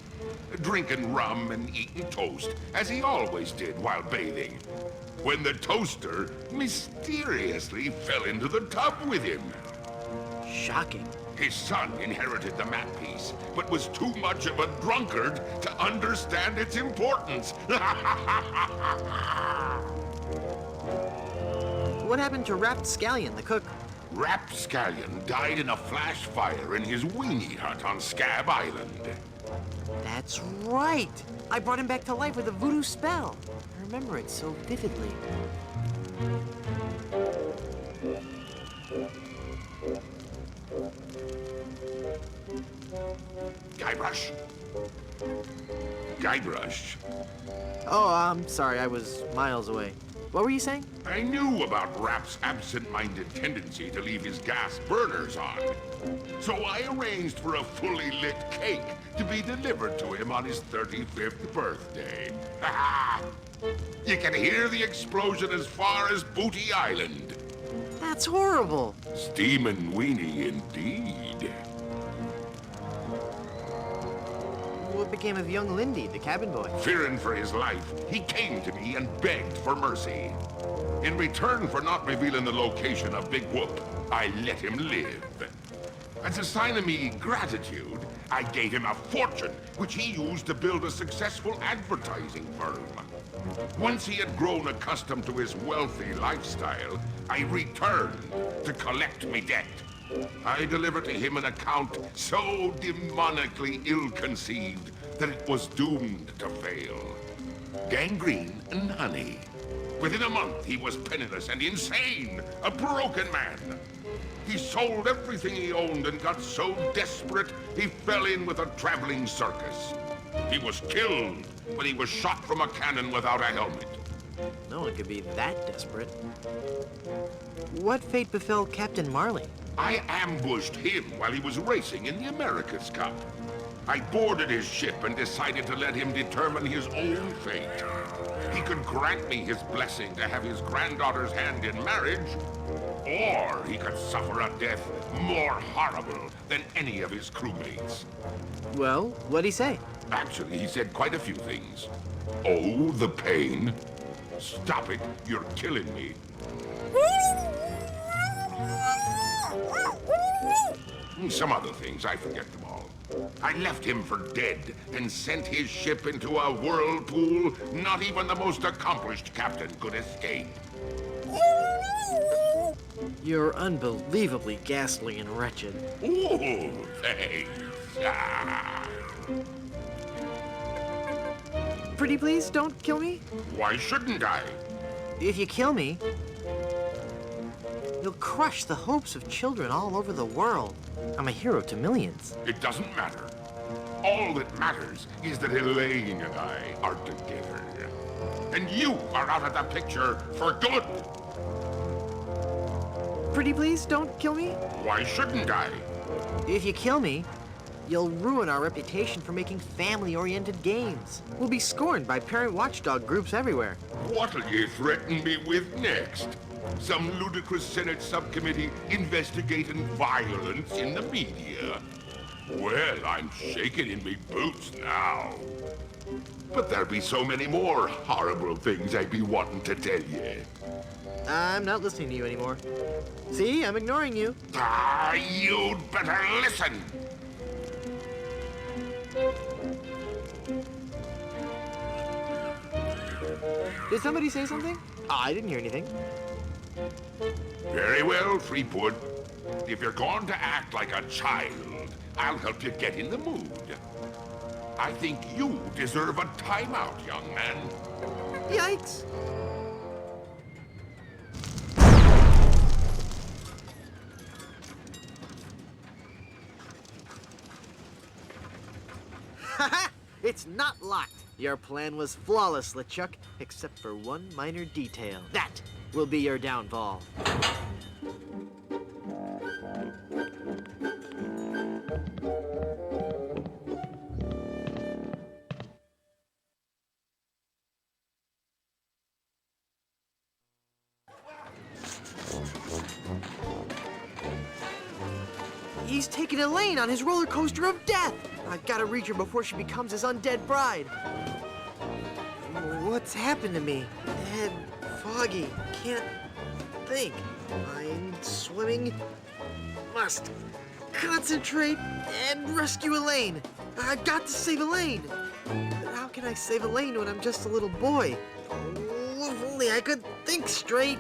drinking rum and eating toast, as he always did while bathing, when the toaster mysteriously fell into the tub with him. Shocking. His son inherited the map piece, but was too much of a drunkard to understand its importance. What happened to Rapscallion, the cook? Rapscallion died in a flash fire in his weenie hut on Scab Island. That's right. I brought him back to life with a voodoo spell. I remember it so vividly. Guybrush? Guybrush? Oh, I'm sorry. I was miles away. What were you saying? I knew about Rap's absent-minded tendency to leave his gas burners on. So I arranged for a fully lit cake to be delivered to him on his 35th birthday. You can hear the explosion as far as Booty Island. That's horrible. Steamin' weenie indeed. What became of young Lindy, the cabin boy? Fearing for his life, he came to me and begged for mercy. In return for not revealing the location of Big Whoop, I let him live. As a sign of me gratitude, I gave him a fortune, which he used to build a successful advertising firm. Once he had grown accustomed to his wealthy lifestyle, I returned to collect me debt. I delivered to him an account so demonically ill-conceived that it was doomed to fail. Gangrene and honey. Within a month, he was penniless and insane, a broken man. He sold everything he owned and got so desperate, he fell in with a traveling circus. He was killed when he was shot from a cannon without a helmet. No one could be that desperate. What fate befell Captain Marley? I ambushed him while he was racing in the America's Cup. I boarded his ship and decided to let him determine his own fate. He could grant me his blessing to have his granddaughter's hand in marriage, or he could suffer a death more horrible than any of his crewmates. Well, what'd he say? Actually, he said quite a few things. Oh, the pain. Stop it, you're killing me. Some other things, I forget them all. I left him for dead and sent his ship into a whirlpool not even the most accomplished captain could escape. You're unbelievably ghastly and wretched. Ooh, thanks. Pretty please, don't kill me. Why shouldn't I? If you kill me, you'll crush the hopes of children all over the world. I'm a hero to millions. It doesn't matter. All that matters is that Elaine and I are together. And you are out of the picture for good. Pretty please, don't kill me. Why shouldn't I? If you kill me, you'll ruin our reputation for making family-oriented games. We'll be scorned by parent watchdog groups everywhere. What'll you threaten me with next? Some ludicrous Senate subcommittee investigating violence in the media? Well, I'm shaking in me boots now. But there'll be so many more horrible things I'd be wanting to tell you. I'm not listening to you anymore. See, I'm ignoring you. Ah, you'd better listen! Did somebody say something? I didn't hear anything. Very well, Threepwood. If you're going to act like a child, I'll help you get in the mood. I think you deserve a timeout, young man. Yikes! Haha! It's not locked. Your plan was flawless, LeChuck, except for one minor detail. That will be your downfall. He's taking Elaine on his roller coaster of death. I've got to reach her before she becomes his undead bride. What's happened to me? Head foggy. Can't think. I'm swimming. Must concentrate and rescue Elaine. I've got to save Elaine. But how can I save Elaine when I'm just a little boy? Oh, if only I could think straight.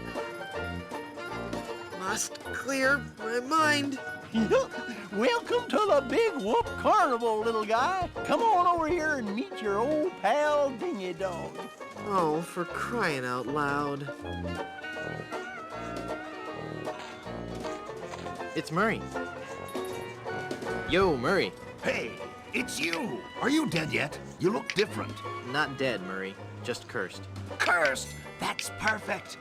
Must clear my mind. Welcome to the Big Whoop Carnival, little guy. Come on over here and meet your old pal, Dingy Dog. Oh, for crying out loud. It's Murray. Yo, Murray. Hey, it's you. Are you dead yet? You look different. Not dead, Murray. Just cursed. Cursed? That's perfect.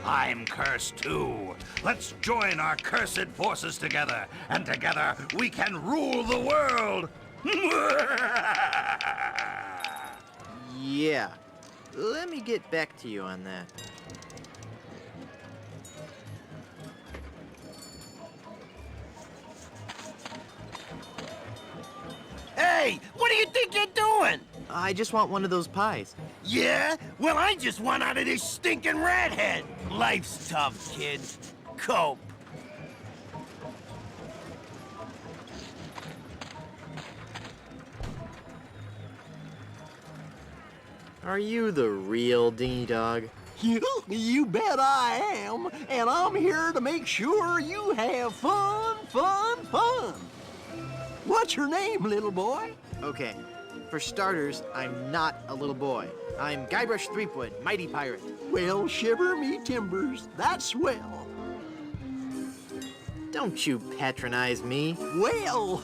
I'm cursed too. Let's join our cursed forces together, and together we can rule the world. Yeah. Let me get back to you on that. Hey, what do you think you're doing? I just want one of those pies. Yeah? Well, I just want out of this stinking rat head. Life's tough, kid. Cope. Are you the real Dingy Dog? You bet I am, and I'm here to make sure you have fun. What's your name, little boy? Okay. For starters, I'm not a little boy. I'm Guybrush Threepwood, mighty pirate. Well, shiver me timbers, that's swell. Don't you patronize me. Well,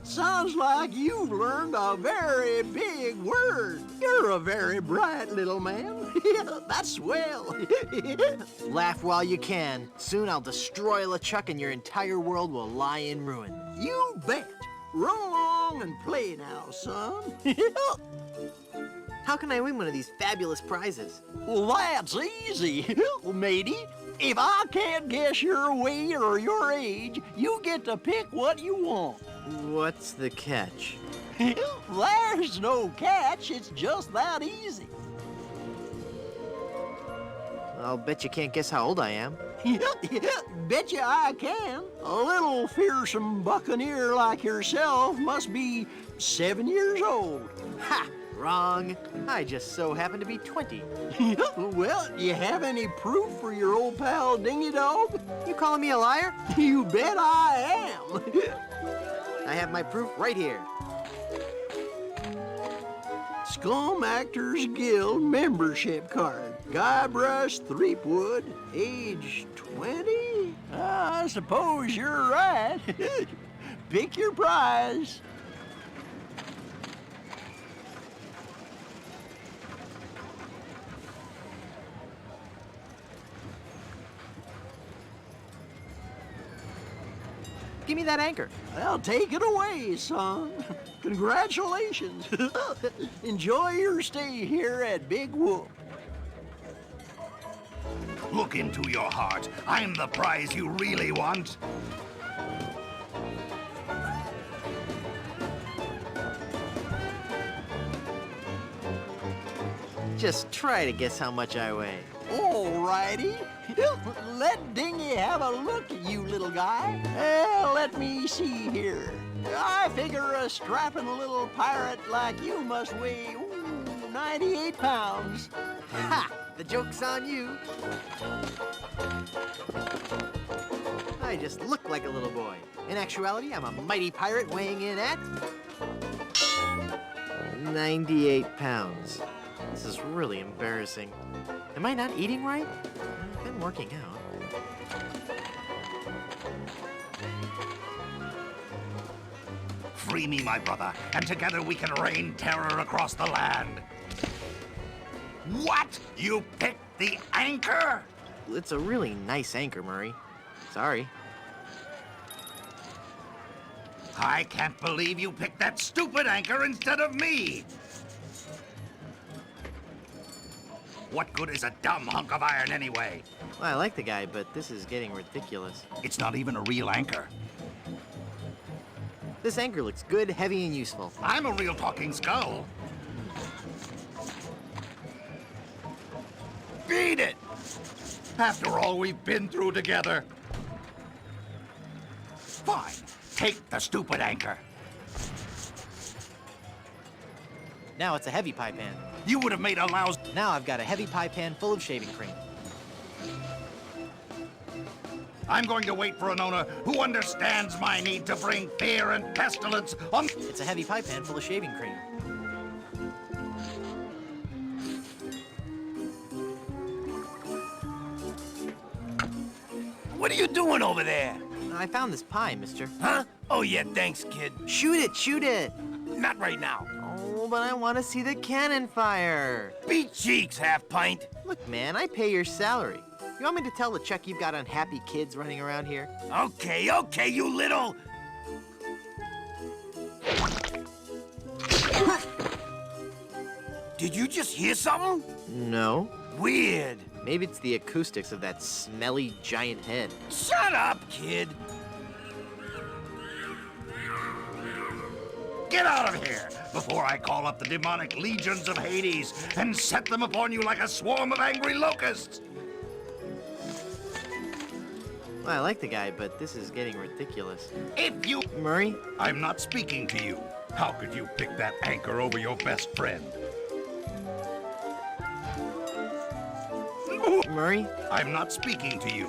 sounds like you've learned a very big word. You're a very bright little man. That's swell. Laugh while you can. Soon I'll destroy LeChuck and your entire world will lie in ruin. You bet. Run along and play now, son. How can I win one of these fabulous prizes? Well, that's easy, matey. If I can't guess your weight or your age, you get to pick what you want. What's the catch? There's no catch. It's just that easy. I'll bet you can't guess how old I am. Betcha I can. A little fearsome buccaneer like yourself must be 7 years old. Ha! Wrong. I just so happen to be 20. Well, do you have any proof for your old pal Dingy Dog? You calling me a liar? You bet I am. I have my proof right here. Scum Actors Guild membership card. Guybrush Threepwood, age 20? I suppose you're right. Pick your prize. Give me that anchor. Well, take it away, son. Congratulations. Enjoy your stay here at Big Whoop. Look into your heart. I'm the prize you really want. Just try to guess how much I weigh. All righty. Let Dingy have a look at you, little guy. Let me see here. I figure a strapping little pirate like you must weigh 98 pounds. Ha! The joke's on you. I just look like a little boy. In actuality, I'm a mighty pirate weighing in at 98 pounds. This is really embarrassing. Am I not eating right? I've been working out. Free me, my brother, and together we can rain terror across the land. What? You picked the anchor? It's a really nice anchor, Murray. Sorry. I can't believe you picked that stupid anchor instead of me. What good is a dumb hunk of iron anyway? Well, I like the guy, but this is getting ridiculous. It's not even a real anchor. This anchor looks good, heavy, and useful. I'm a real talking skull. Beat it! After all we've been through together. Fine. Take the stupid anchor. Now it's a heavy pie pan. You would have made a louse. Now I've got a heavy pie pan full of shaving cream. I'm going to wait for an owner who understands my need to bring fear and pestilence on... It's a heavy pie pan full of shaving cream. What are you doing over there? I found this pie, mister. Huh? Oh, yeah, thanks, kid. Shoot it, shoot it! Not right now. Oh, but I want to see the cannon fire. Beat cheeks, half pint. Look, man, I pay your salary. You want me to tell the Chuck you've got unhappy kids running around here? Okay, okay, you little... Did you just hear something? No. Weird. Maybe it's the acoustics of that smelly giant head. Shut up, kid. Get out of here before I call up the demonic legions of Hades and set them upon you like a swarm of angry locusts. Well, I like the guy, but this is getting ridiculous. If you... Murray? I'm not speaking to you. How could you pick that anchor over your best friend? Murray? I'm not speaking to you.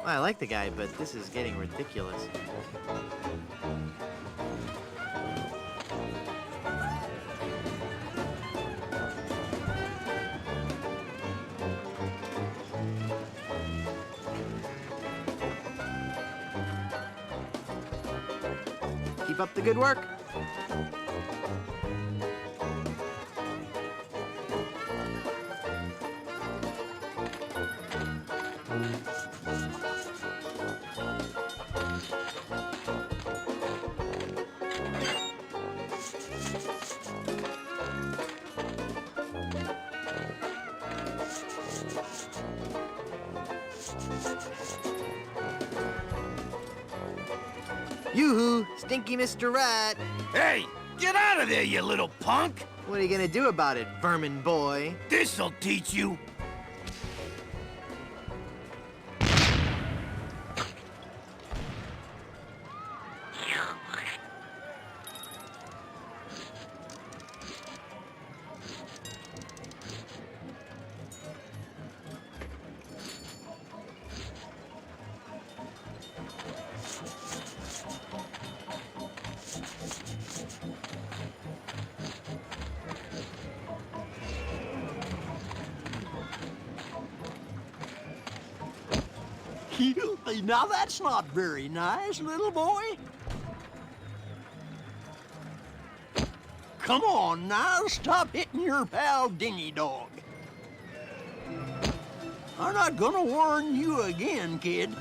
Well, I like the guy, but this is getting ridiculous. Keep up the good work. Yoo-hoo, stinky Mr. Rat. Hey, get out of there, you little punk. What are you gonna do about it, vermin boy? This'll teach you. Now that's not very nice, little boy. Come on now, stop hitting your pal Dingy Dog. I'm not gonna warn you again, kid.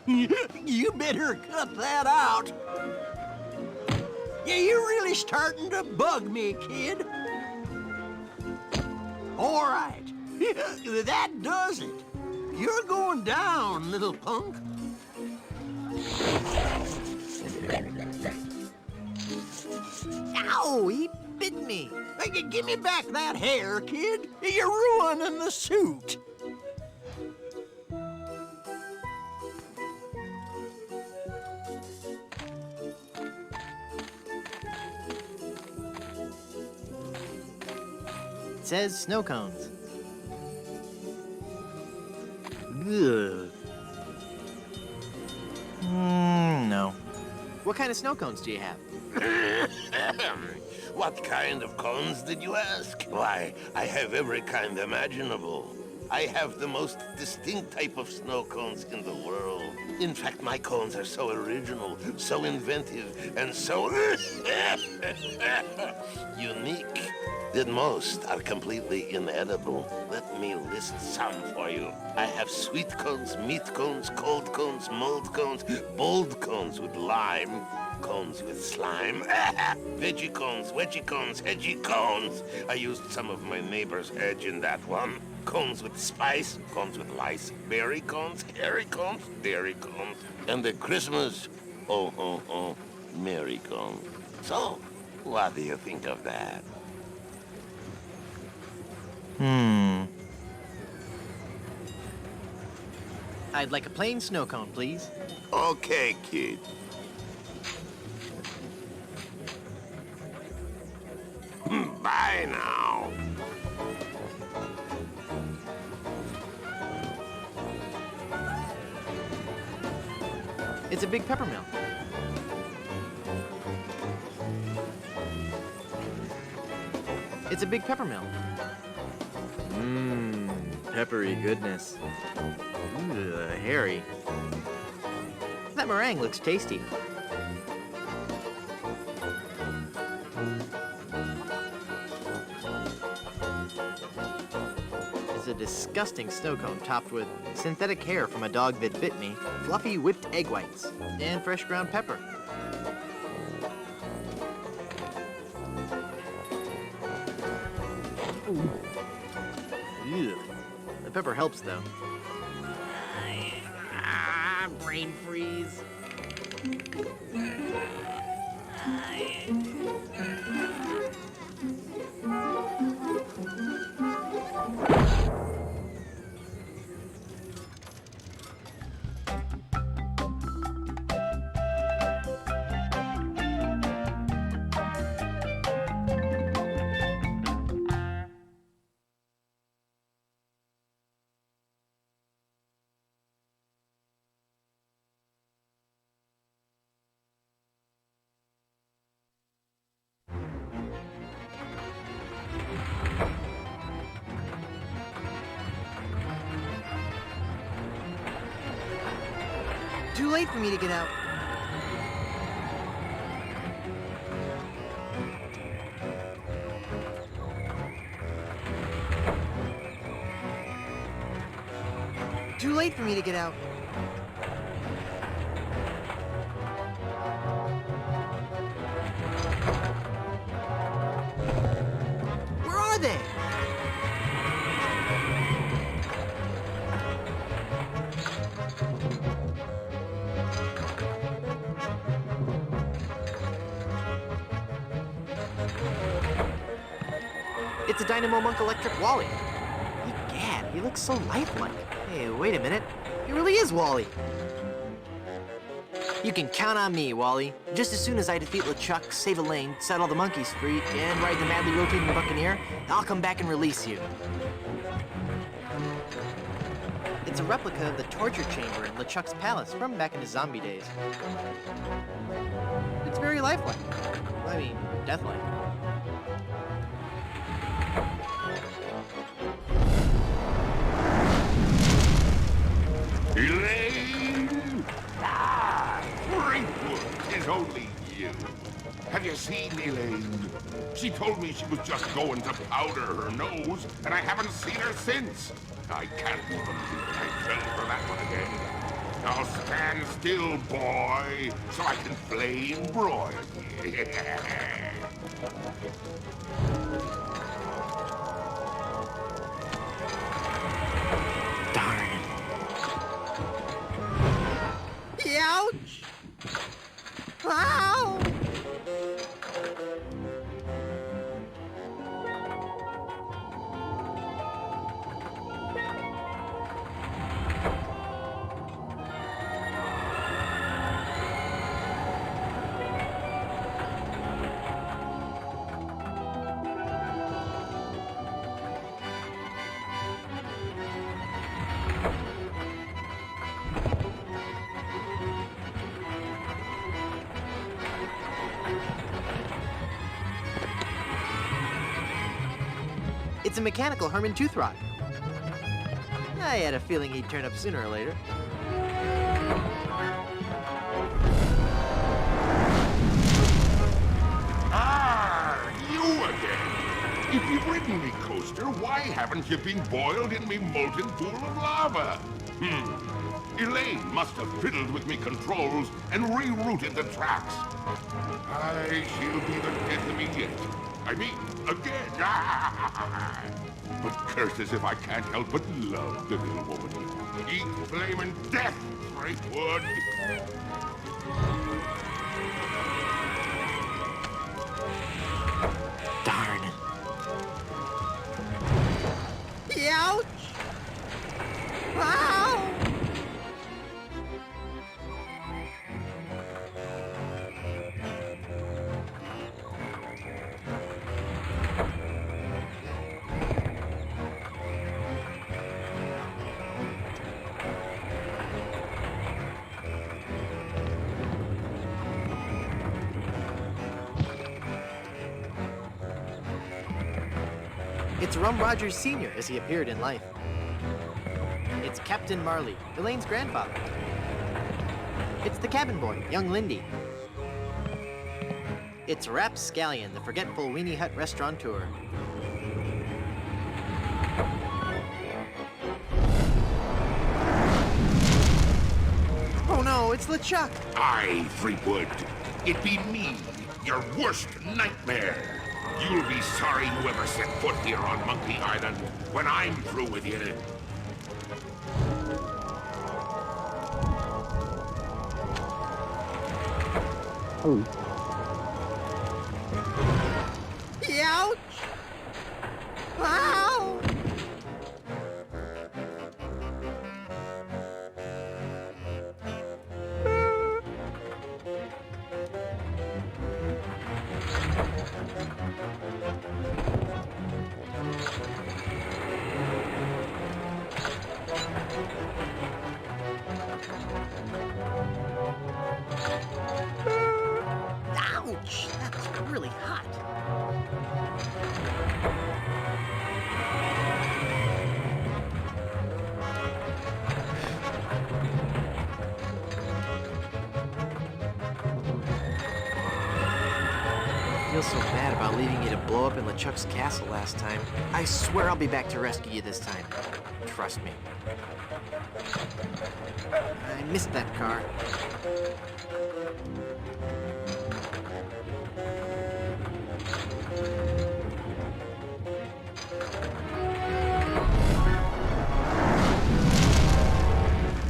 You better cut that out. Yeah, you're really starting to bug me, kid. All right, that does it. You're going down, little punk. Ow, he bit me. Hey, give me back that hair, kid. You're ruining the suit. It says snow cones. Ugh. No. What kind of snow cones do you have? What kind of cones did you ask? Why, I have every kind imaginable. I have the most distinct type of snow cones in the world. In fact, my cones are so original, so inventive, and so unique that most are completely inedible. Let me list some for you. I have sweet cones, meat cones, cold cones, mold cones, bold cones with lime, cones with slime, veggie cones, wedgie cones, edgy cones. I used some of my neighbor's edge in that one. Cones with spice, cones with lice, berry cones, hairy cones, dairy cones, and the Christmas, merry cones. So, what do you think of that? I'd like a plain snow cone, please. Okay, kid. Bye now. It's a big pepper mill. It's a big pepper mill. Peppery goodness. Ooh, hairy. That meringue looks tasty. It's a disgusting snow cone topped with synthetic hair from a dog that bit me, fluffy whipped egg whites, and fresh ground pepper. Ew. The pepper helps, though. Brain freeze. Too late for me to get out. Too late for me to get out. Where are they? It's a Dynamo Monk Electric Wally. Egad, he looks so lifelike. Hey, wait a minute. He really is Wally. You can count on me, Wally. Just as soon as I defeat LeChuck, save Elaine, set all the monkeys free, and ride the madly rotating Buccaneer, I'll come back and release you. It's a replica of the torture chamber in LeChuck's palace from back in his zombie days. It's very lifelike. I mean, deathlike. She told me she was just going to powder her nose, and I haven't seen her since. I can't believe I fell for that one again. Now stand still, boy, so I can flame broil you. Darn. Ouch! Ow! It's a mechanical Herman tooth rod. I had a feeling he'd turn up sooner or later. Ah, you again. If you've ridden me, Coaster, why haven't you been boiled in me molten pool of lava? Elaine must have fiddled with me controls and rerouted the tracks. She'll be the death of me yet. I mean, again. But curses if I can't help but love the little woman. Eat flaming death, Threepwood. Darn. Ouch! Ow! It's Rum Rogers Sr. as he appeared in life. It's Captain Marley, Elaine's grandfather. It's the cabin boy, young Lindy. It's Rapscallion, the forgetful Weenie Hut restaurateur. Oh no, it's LeChuck! Aye, Threepwood. It be me, your worst nightmare. You'll be sorry you ever set foot here on Monkey Island when I'm through with you. Ouch! Ow! Ouch! That's really hot. I feel so bad about leaving you to blow up in LeChuck's castle last time. I swear I'll be back to rescue you this time. Trust me. I missed that car.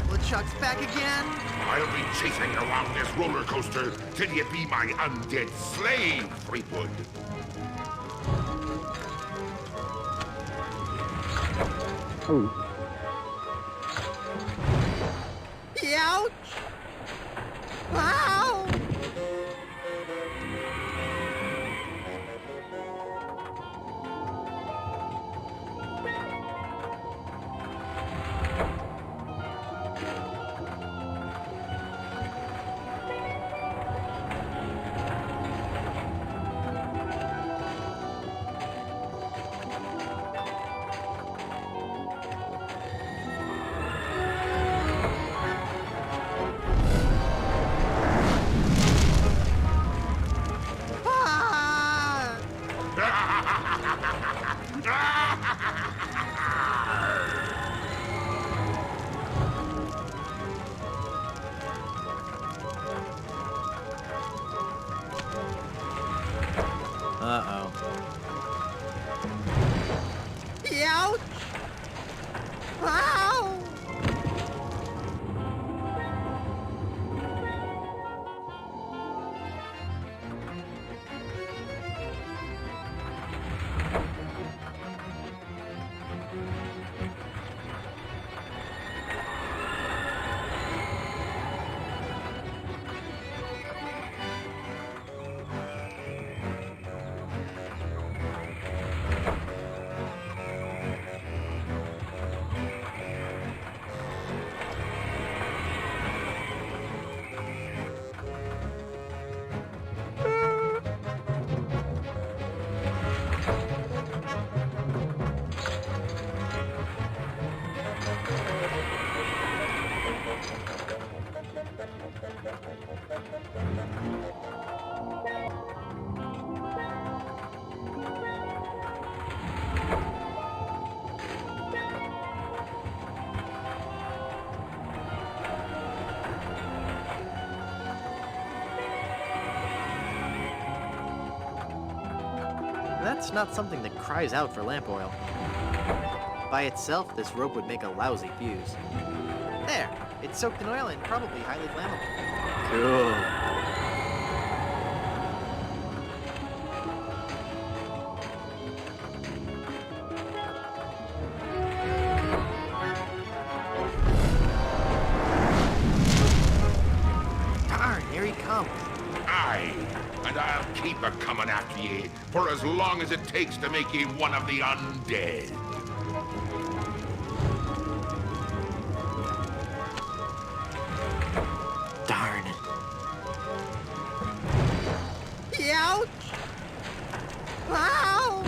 LeChuck's back again? I'll be chasing you around this roller coaster till you be my undead slave, Threepwood. Ouch! Ow! Uh-oh. Ouch! Ow! That's not something that cries out for lamp oil. By itself, this rope would make a lousy fuse. There! It's soaked in oil and probably highly flammable. Cool. Darn, here he comes. Aye, and I'll keep a coming after ye for as long as it takes to make ye one of the undead. Darn. Ouch! Ow!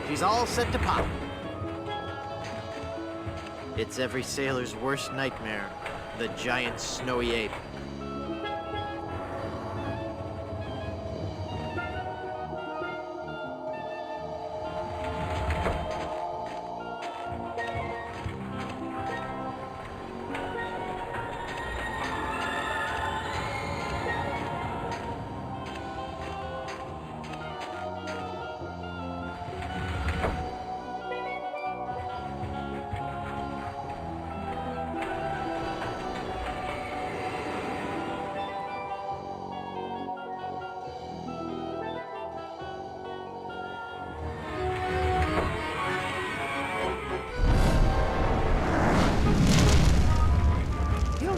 She's all set to pop. It's every sailor's worst nightmare, the giant snowy ape.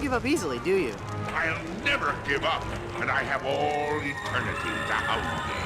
Give up easily, do you? I'll never give up, and I have all eternity to hound ye.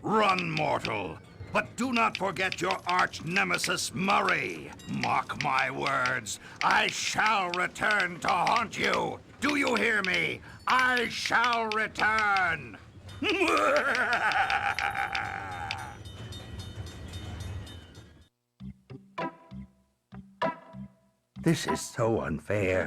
Run, mortal. But do not forget your arch nemesis, Murray. Mark my words. I shall return to haunt you. Do you hear me? I shall return. This is so unfair.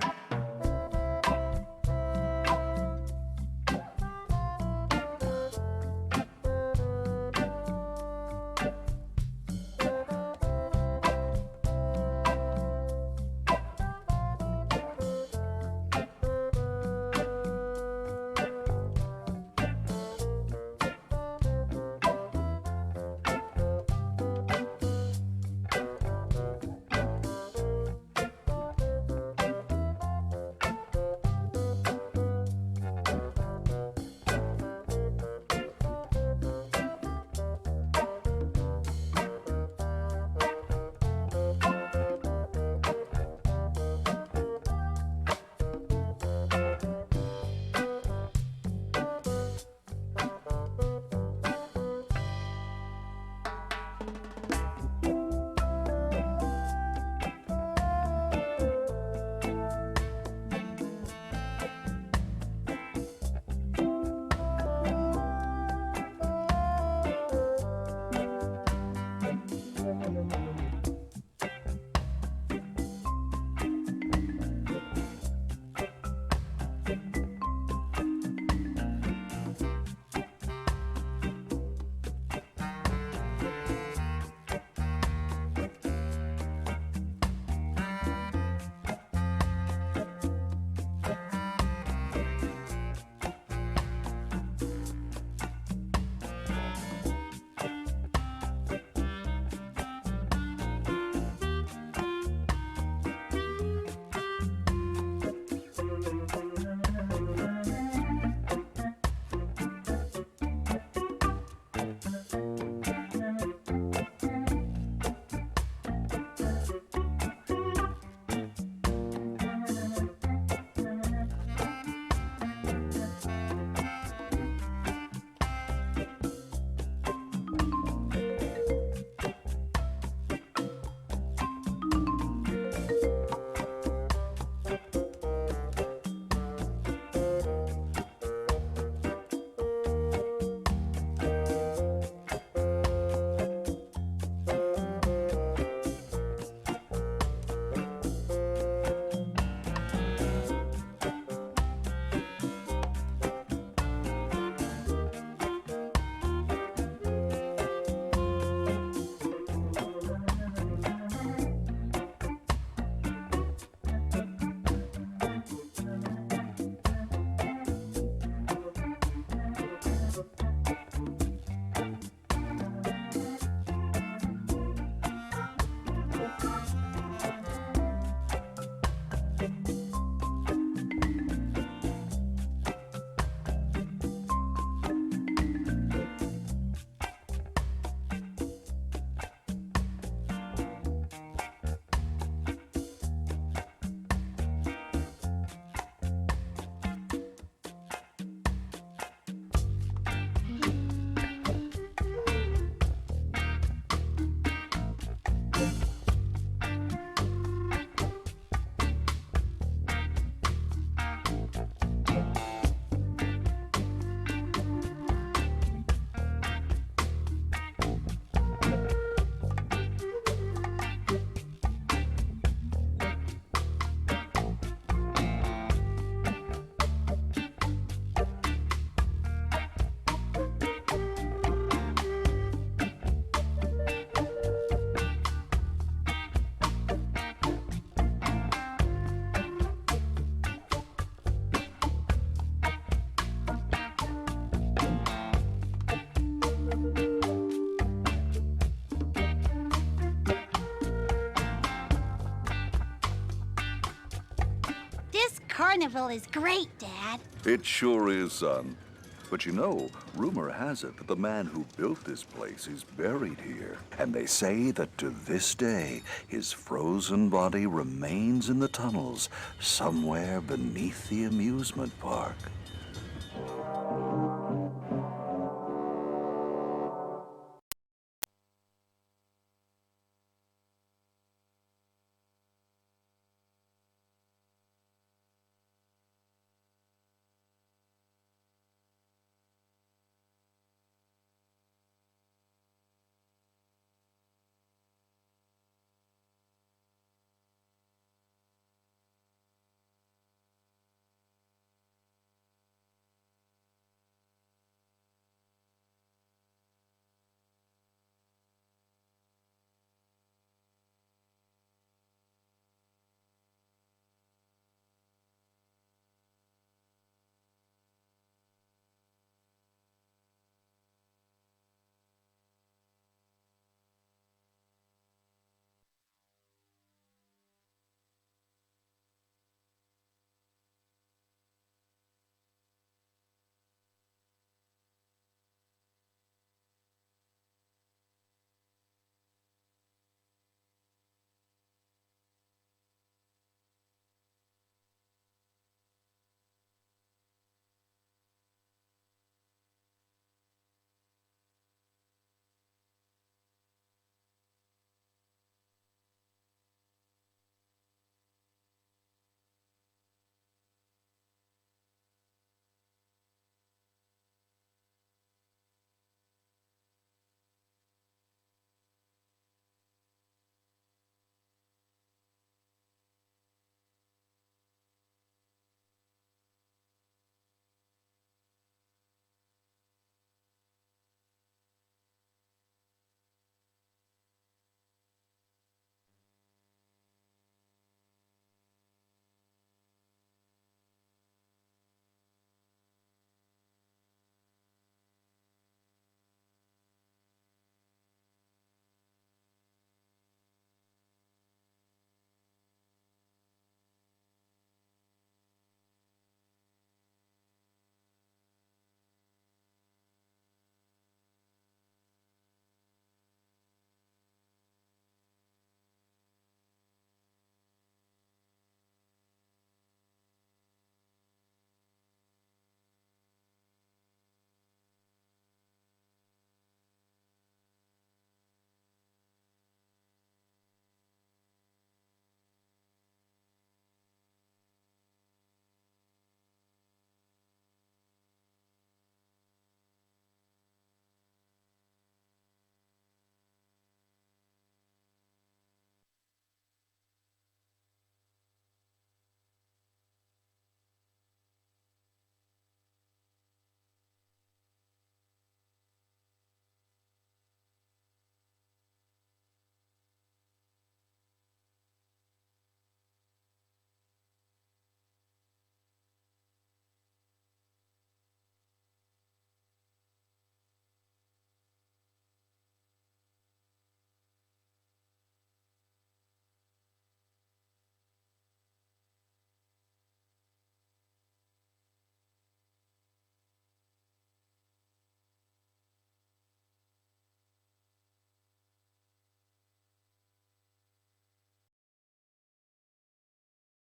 carnival is great, Dad. It sure is, son. But you know, rumor has it that the man who built this place is buried here. And they say that to this day, his frozen body remains in the tunnels somewhere beneath the amusement park.